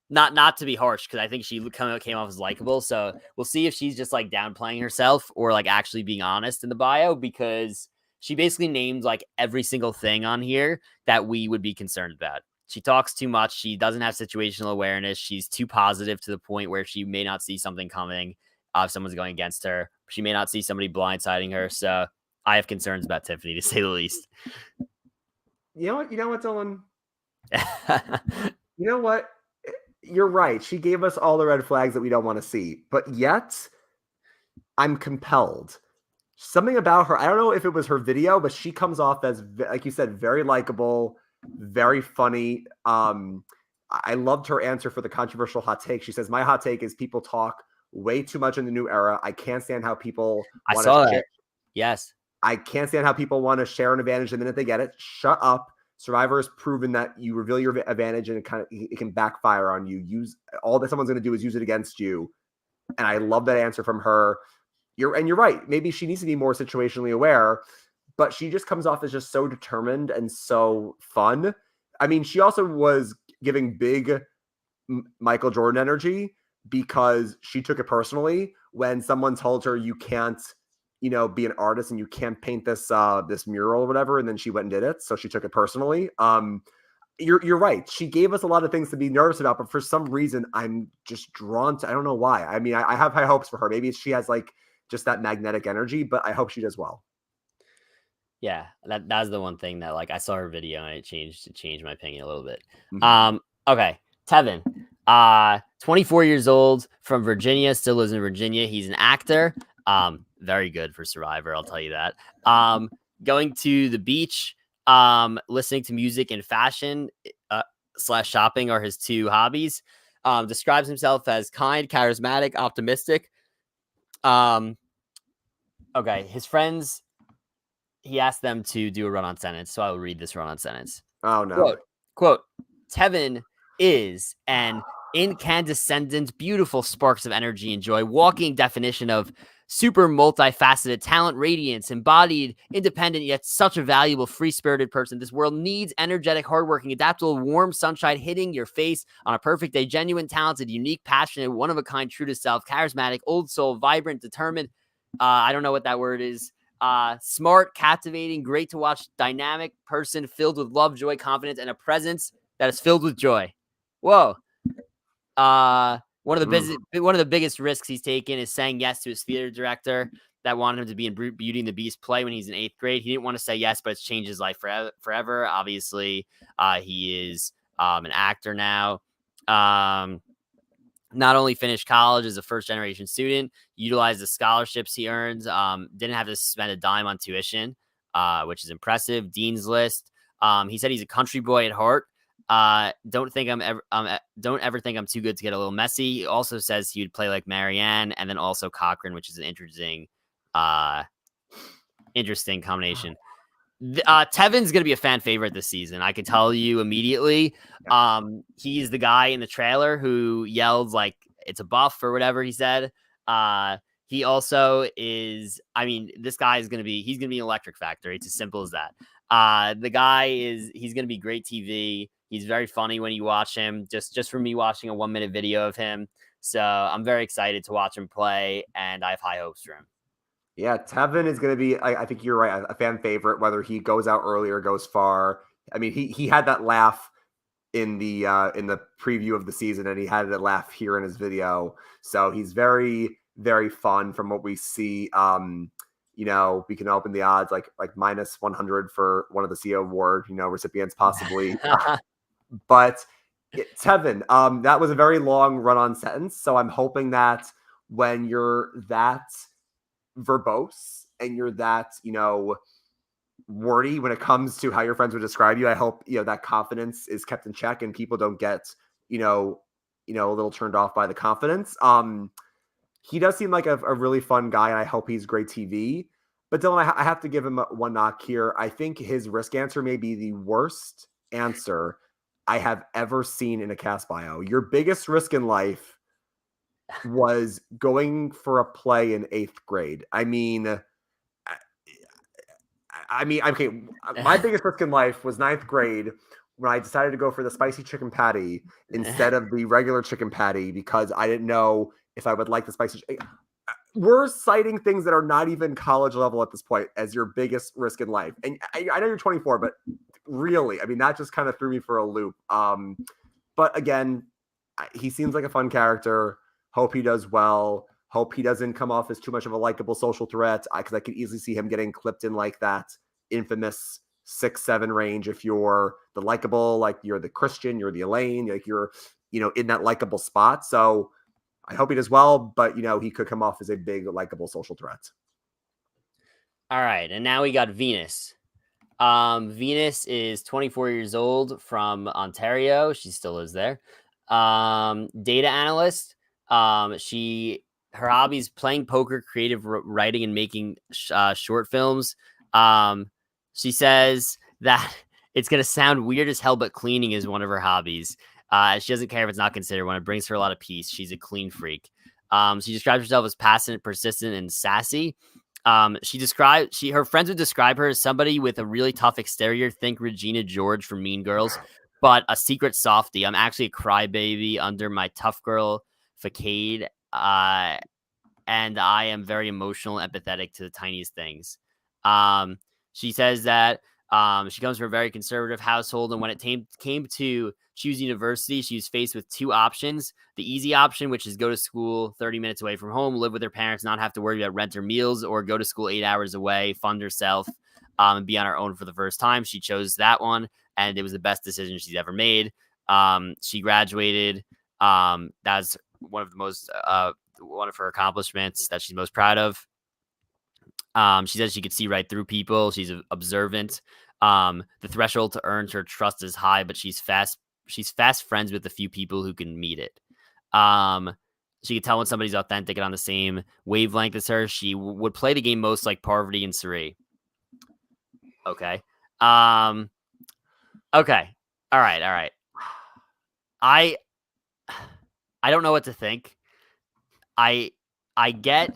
Not to be harsh, because I think she came off as likable. So we'll see if she's just like downplaying herself or like actually being honest in the bio, because she basically named like every single thing on here that we would be concerned about. She talks too much. She doesn't have situational awareness. She's too positive to the point where she may not see something coming if someone's going against her. She may not see somebody blindsiding her. So I have concerns about Tiffany, to say the least. You know what, Dylan? You know what? You're right. She gave us all the red flags that we don't want to see, but yet I'm compelled. Something about her, I don't know if it was her video, but she comes off as, like you said, very likable, very funny. I loved her answer for the controversial hot take. She says, my hot take is people talk way too much in the new era. I can't stand how people I saw that. Yes. I can't stand how people want to share an advantage the minute they get it. Shut up. Survivor has proven that you reveal your advantage and it can backfire on you. Use all that someone's going to do is use it against you. And I love that answer from her. You're right. Maybe she needs to be more situationally aware. but she just comes off as just so determined and so fun. I mean, she also was giving big Michael Jordan energy because she took it personally when someone told her you can't, be an artist and you can't paint this mural or whatever, and then she went and did it. So she took it personally. You're right. She gave us a lot of things to be nervous about, but for some reason, I'm just drawn to. I don't know why. I mean, I have high hopes for her. Maybe she has like just that magnetic energy, but I hope she does well. Yeah, that's the one thing that like I saw her video and it changed my opinion a little bit. Mhm. Okay, Tevin, 24 years old from Virginia, still lives in Virginia. He's an actor. Very good for Survivor, I'll tell you that. Going to the beach, listening to music and fashion / shopping are his two hobbies. Describes himself as kind, charismatic, optimistic. Okay, his friends, he asked them to do a run-on sentence, so I will read this run-on sentence. Oh no. Quote, Tevin is an incandescent, beautiful sparks of energy and joy, walking definition of super multifaceted talent, radiance, embodied, independent, yet such a valuable, free-spirited person. This world needs energetic, hardworking, adaptable, warm sunshine hitting your face on a perfect day. Genuine, talented, unique, passionate, one-of-a-kind, true to self, charismatic, old soul, vibrant, determined. I don't know what that word is. Smart, captivating, great to watch, dynamic person filled with love, joy, confidence, and a presence that is filled with joy. Whoa. One of the biggest risks he's taken is saying yes to his theater director that wanted him to be in Beauty and the Beast play when he's in 8th grade. He didn't want to say yes, but it's changed his life forever. Obviously, he is an actor now. Not only finished college as a first-generation student, utilized the scholarships he earns, didn't have to spend a dime on tuition, which is impressive. Dean's List. He said he's a country boy at heart. Don't ever think I'm too good to get a little messy. He also says he would play like Marianne and then also Cochran, which is an interesting combination. Tevin's going to be a fan favorite this season. I can tell you immediately. He's the guy in the trailer who yelled like it's a buff or whatever he said. He also is, I mean, this guy is he's going to be an electric factory. It's as simple as that. He's going to be great TV. He's very funny when you watch him, just from me watching a 1-minute video of him. So I'm very excited to watch him play, and I have high hopes for him. Yeah, Tevin is going to be, I think you're right, a fan favorite, whether he goes out early or goes far. I mean, he had that laugh in the preview of the season, and he had that laugh here in his video. So he's very, very fun from what we see. We can open the odds like minus 100 for one of the CEO award, recipients possibly. But Tevin, that was a very long run-on sentence. So I'm hoping that when you're that verbose and you're that, wordy when it comes to how your friends would describe you, I hope, that confidence is kept in check and people don't get, a little turned off by the confidence. He does seem like a really fun guy, and I hope he's great TV. But Dylan, I have to give him one knock here. I think his risk answer may be the worst answer I have ever seen in a cast bio. Your biggest risk in life was going for a play in 8th grade. I mean, okay, my biggest risk in life was 9th grade when I decided to go for the spicy chicken patty instead of the regular chicken patty because I didn't know if I would like the spicy. We're citing things that are not even college level at this point as your biggest risk in life. And I know you're 24, but really, I mean, that just kind of threw me for a loop. But again, he seems like a fun character. Hope he does well. Hope he doesn't come off as too much of a likable social threat, because I could easily see him getting clipped in like that infamous 6-7 range. If you're the likable, like you're the Christian, you're the Elaine, like you're, in that likable spot. So I hope he does well, but he could come off as a big likable social threat. All right, and now we got Venus. Venus is 24 years old from Ontario. She still lives there. Data analyst. Her hobbies: playing poker, creative writing, and making short films. She says that it's gonna sound weird as hell, but cleaning is one of her hobbies. She doesn't care if it's not considered one. It brings her a lot of peace. She's a clean freak. She describes herself as passionate, persistent, and sassy. Her friends would describe her as somebody with a really tough exterior. Think Regina George from Mean Girls, but a secret softie. I'm actually a crybaby under my tough girl facade. And I am very emotional and empathetic to the tiniest things. She says that she comes from a very conservative household, and when it came to choose university, she was faced with two options. The easy option, which is go to school 30 minutes away from home, live with her parents, not have to worry about rent or meals, or go to school 8 hours away, fund herself, and be on her own for the first time. She chose that one, and it was the best decision she's ever made. She graduated. That's one of the most one of her accomplishments that she's most proud of. She says she could see right through people. She's observant. The threshold to earn her trust is high, but she's fast friends with a few people who can meet it. She could tell when somebody's authentic and on the same wavelength as her. She would play the game most like Parvati and Suri. Okay. Okay. All right. I don't know what to think. I get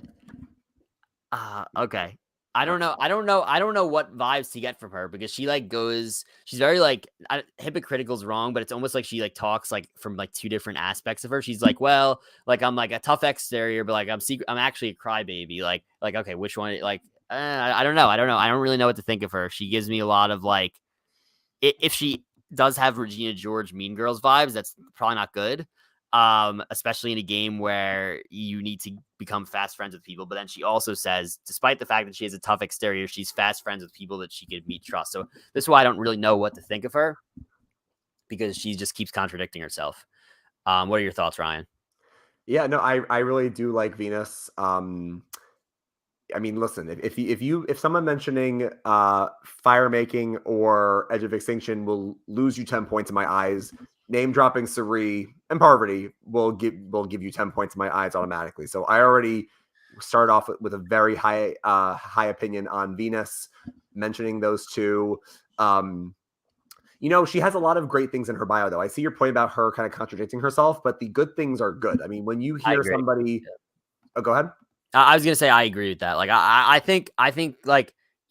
okay. I don't know what vibes to get from her, because she she's very hypocritical is wrong, but it's almost like she talks from two different aspects of her. She's like, well, I'm a tough exterior, but I'm actually a crybaby. Okay, which one? I don't know. I don't really know what to think of her. She gives me a lot of if she does have Regina George Mean Girls vibes, that's probably not good. Especially in a game where you need to become fast friends with people. But then she also says, despite the fact that she has a tough exterior, she's fast friends with people that she could meet trust. So this is why I don't really know what to think of her, because she just keeps contradicting herself. What are your thoughts, Ryan? Yeah, no, I really do like Venus. I mean, listen, if someone mentioning fire making or Edge of Extinction will lose you 10 points in my eyes, name dropping Suri and Parvati will give you 10 points in my eyes automatically. So I already start off with a very high opinion on Venus. Mentioning those two, she has a lot of great things in her bio, though. I see your point about her kind of contradicting herself, but the good things are good. I mean, when you hear somebody, oh, go ahead. I was gonna say I agree with that. I think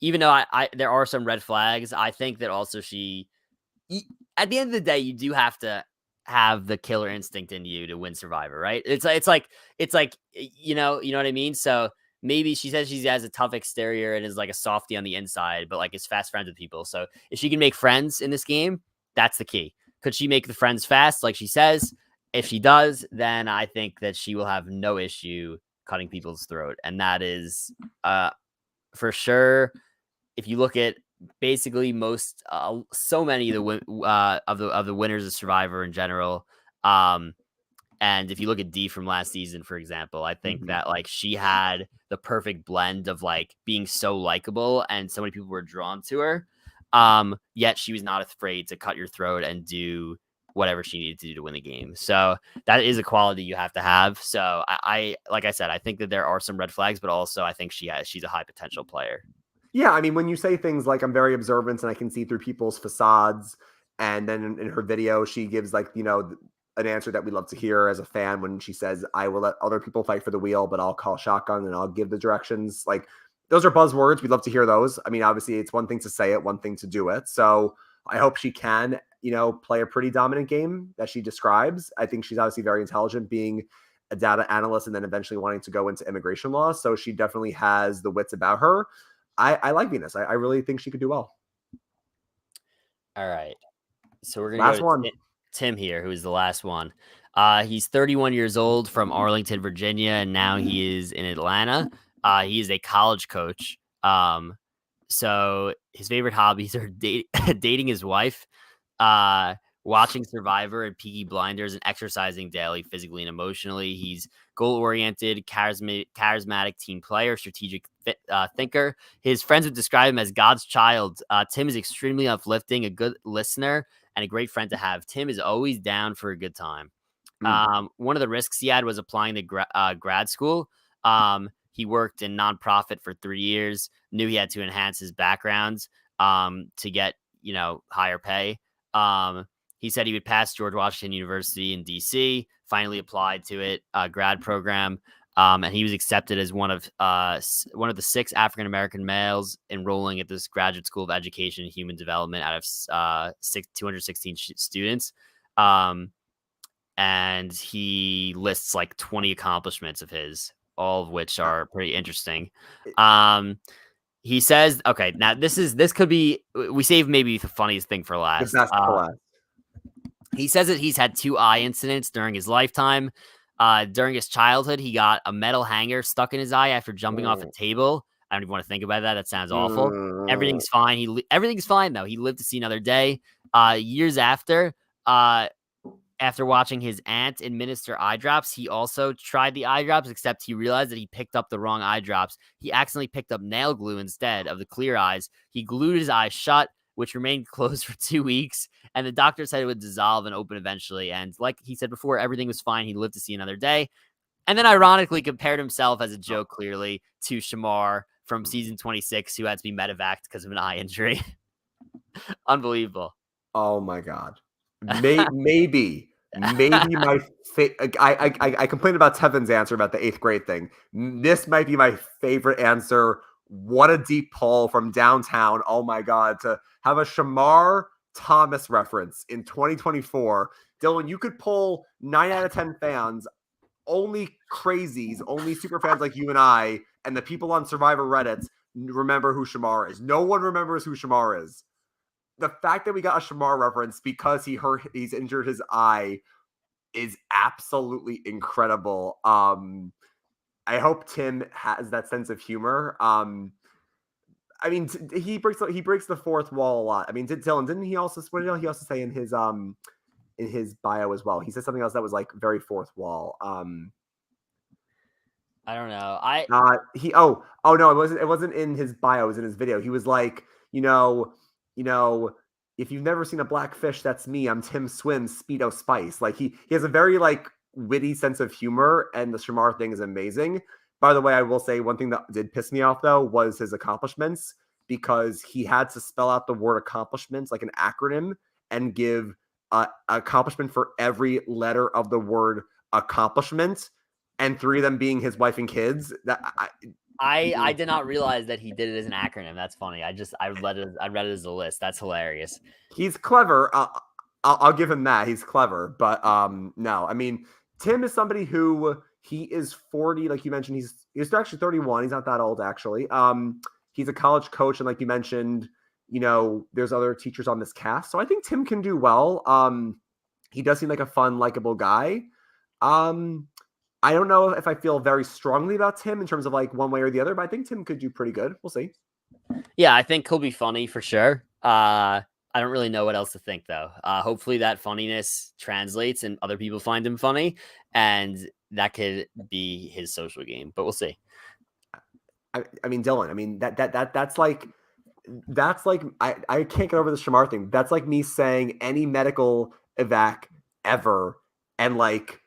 even though I there are some red flags, I think that also at the end of the day, you do have to have the killer instinct in you to win Survivor, right? It's like you know what I mean. So maybe she says she has a tough exterior and is like a softie on the inside, but is fast friends with people. So if she can make friends in this game, that's the key. Could she make the friends fast, like she says? If she does, then I think that she will have no issue cutting people's throat, and that is for sure. If you look at basically most so many of the winners of Survivor in general, and if you look at Dee from last season, for example, I think that she had the perfect blend of being so likable and so many people were drawn to her, yet she was not afraid to cut your throat and do whatever she needed to do to win the game. So that is a quality you have to have. So I like I said, I think that there are some red flags, but also I think she's a high potential player. Yeah, I mean, when you say things like I'm very observant and I can see through people's facades, and then in her video she gives an answer that we love to hear as a fan when she says, I will let other people fight for the wheel, but I'll call shotgun and I'll give the directions. Those are buzzwords. We'd love to hear those. I mean, obviously it's one thing to say it, one thing to do it. So I hope she can, play a pretty dominant game that she describes. I think she's obviously very intelligent, being a data analyst and then eventually wanting to go into immigration law. So she definitely has the wits about her. I like Venus. I really think she could do well. All right. So we're going to go to Tim here, who is the last one. He's 31 years old, from Arlington, Virginia, and now he is in Atlanta. He is a college coach. So his favorite hobbies are dating his wife, watching Survivor and Peaky Blinders, and exercising daily, physically and emotionally. He's goal-oriented, charismatic team player, strategic thinker. His friends would describe him as God's child. Tim is extremely uplifting, a good listener, and a great friend to have. Tim is always down for a good time. One of the risks he had was applying to grad school. He worked in nonprofit for 3 years, knew he had to enhance his backgrounds to get, higher pay. He said he would pass George Washington University in DC, finally applied to it, grad program. And he was accepted as one of the 6 African American males enrolling at this graduate school of education and human development out of 216 students. And he lists like 20 accomplishments of his, all of which are pretty interesting. He says, okay, now this could be, we save maybe the funniest thing for last. The best for last. He says that he's had 2 eye incidents during his lifetime. During his childhood, he got a metal hanger stuck in his eye after jumping off a table. I don't even want to think about that. That sounds awful. Everything's fine. Everything's fine though. He lived to see another day. Years after watching his aunt administer eye drops, he also tried the eye drops, except he realized that he picked up the wrong eye drops. He accidentally picked up nail glue instead of the clear eyes. He glued his eyes shut, which remained closed for 2 weeks, and the doctor said it would dissolve and open eventually. And like he said before, everything was fine. He lived to see another day. And then ironically compared himself as a joke, clearly, to Shamar from season 26, who had to be medevaced because of an eye injury. Unbelievable. Oh my God. Maybe my I complained about Tevin's answer about the 8th grade thing. This might be my favorite answer. What a deep pull from downtown. Oh my God. To have a Shamar Thomas reference in 2024. Dylan, you could pull 9 out of 10 fans, only crazies, only super fans like you and I, and the people on Survivor Reddit remember who Shamar is. No one remembers who Shamar is. The fact that we got a Shamar reference because he's injured his eye is absolutely incredible. I hope Tim has that sense of humor. I mean, he breaks the 4th wall a lot. I mean, didn't he also, what did he also say in his bio as well? He said something else that was like very 4th wall. I don't know. Oh no, it wasn't in his bio, it was in his video. He was like, you know, if you've never seen a black fish, that's me. I'm Tim Swim's Speedo Spice. Like he has a very like witty sense of humor, and the Shamar thing is amazing. By the way, I will say one thing that did piss me off though was his accomplishments, because he had to spell out the word accomplishments like an acronym and give accomplishment for every letter of the word accomplishment, and 3 of them being his wife and kids. I did not realize that he did it as an acronym. That's funny. I read it as a list. That's hilarious. He's clever. I'll give him that. He's clever. But no, I mean, Tim is somebody who he is 40. Like you mentioned, he's actually 31. He's not that old, actually. He's a college coach. And like you mentioned, there's other teachers on this cast. So I think Tim can do well. He does seem like a fun, likable guy. I don't know if I feel very strongly about Tim in terms of like one way or the other, but I think Tim could do pretty good. We'll see. Yeah, I think he'll be funny for sure. I don't really know what else to think though. Hopefully that funniness translates and other people find him funny, and that could be his social game, but we'll see. I mean, Dylan, I mean, that's like I can't get over the Shamar thing. That's like me saying any medical evac ever. And like,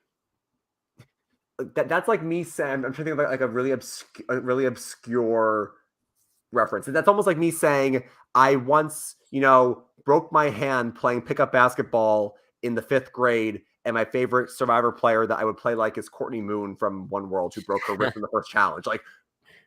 that's like me saying, I'm trying to think of like a really obscure reference. That's almost like me saying I once, broke my hand playing pickup basketball in the 5th grade, and my favorite Survivor player that I would play like is Courtney Moon from One World, who broke her wrist in the first challenge. Like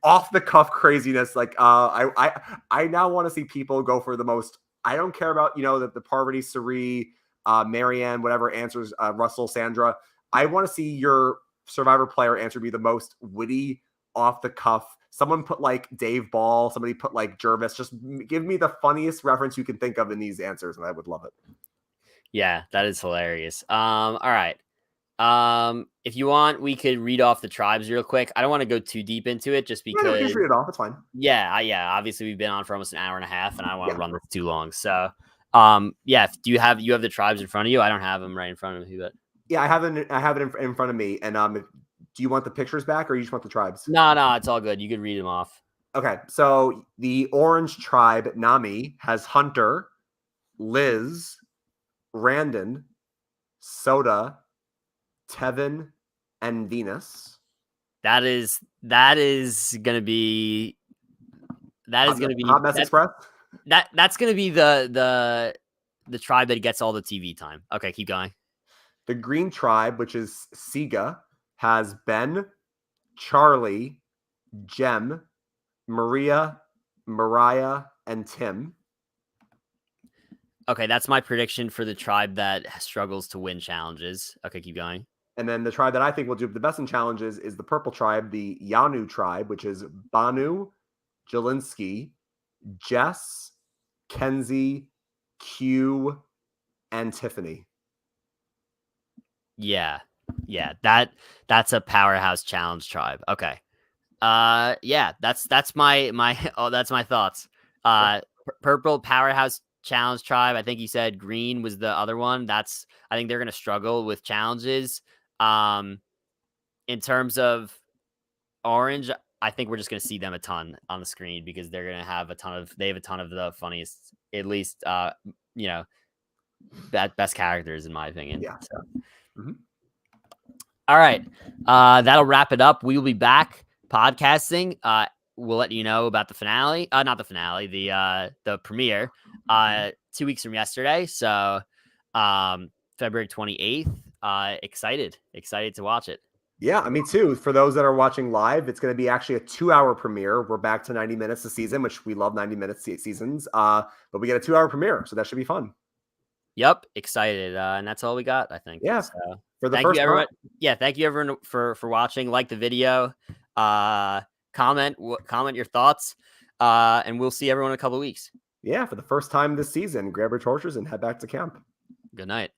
off the cuff craziness. Like I now want to see people go for the most. I don't care about the Parvati, Sari, Marianne, whatever answers, Russell, Sandra. I want to see your Survivor player answer be the most witty, off the cuff. Someone put like Dave Ball, somebody put like Jervis. Just give me the funniest reference you can think of in these answers, and I would love it. Yeah, that is hilarious. All right. If you want, we could read off the tribes real quick. I don't want to go too deep into it just because. Yeah, just read it off. It's fine. Yeah. Obviously, we've been on for almost an hour and a half, and I don't want to run this too long. So, yeah. Do you have the tribes in front of you? I don't have them right in front of me, but. Yeah, I have it in front of me. And do you want the pictures back, or you just want the tribes? No, it's all good. You could read them off. Okay, so the orange tribe, Nami, has Hunter, Liz, Randon, Soda, Tevin, and Venus. That is gonna be Hot Mess Express. That's gonna be the tribe that gets all the TV time. Okay, keep going. The green tribe, which is Siga, has Ben, Charlie, Jem, Maria, Mariah, and Tim. Okay, that's my prediction for the tribe that struggles to win challenges. Okay, keep going. And then the tribe that I think will do the best in challenges is the purple tribe, the Yanu tribe, which is Banu, Jelinski, Jess, Kenzie, Q, and Tiffany. Yeah. That's a powerhouse challenge tribe. Okay. Yeah, that's my oh, that's my thoughts. Purple powerhouse challenge tribe. I think you said green was the other one. I think they're going to struggle with challenges. In terms of orange, I think we're just going to see them a ton on the screen because they're going to have a ton of the funniest, at least, best characters in my opinion. Yeah. So. Mm-hmm. All right. That'll wrap it up. We will be back podcasting. We'll let you know about the finale. Not the finale, the premiere 2 weeks from yesterday. So February 28th. Excited to watch it. Yeah, me too. For those that are watching live, it's going to be actually a 2-hour premiere. We're back to 90 minutes a season, which we love 90-minute seasons. But we get a 2-hour premiere, so that should be fun. Yep, excited. And that's all we got, I think. Yeah. So, for the thank first you, everyone. Yeah, thank you everyone for watching. Like the video. Comment your thoughts. And we'll see everyone in a couple of weeks. Yeah, for the first time this season, grab your torches and head back to camp. Good night.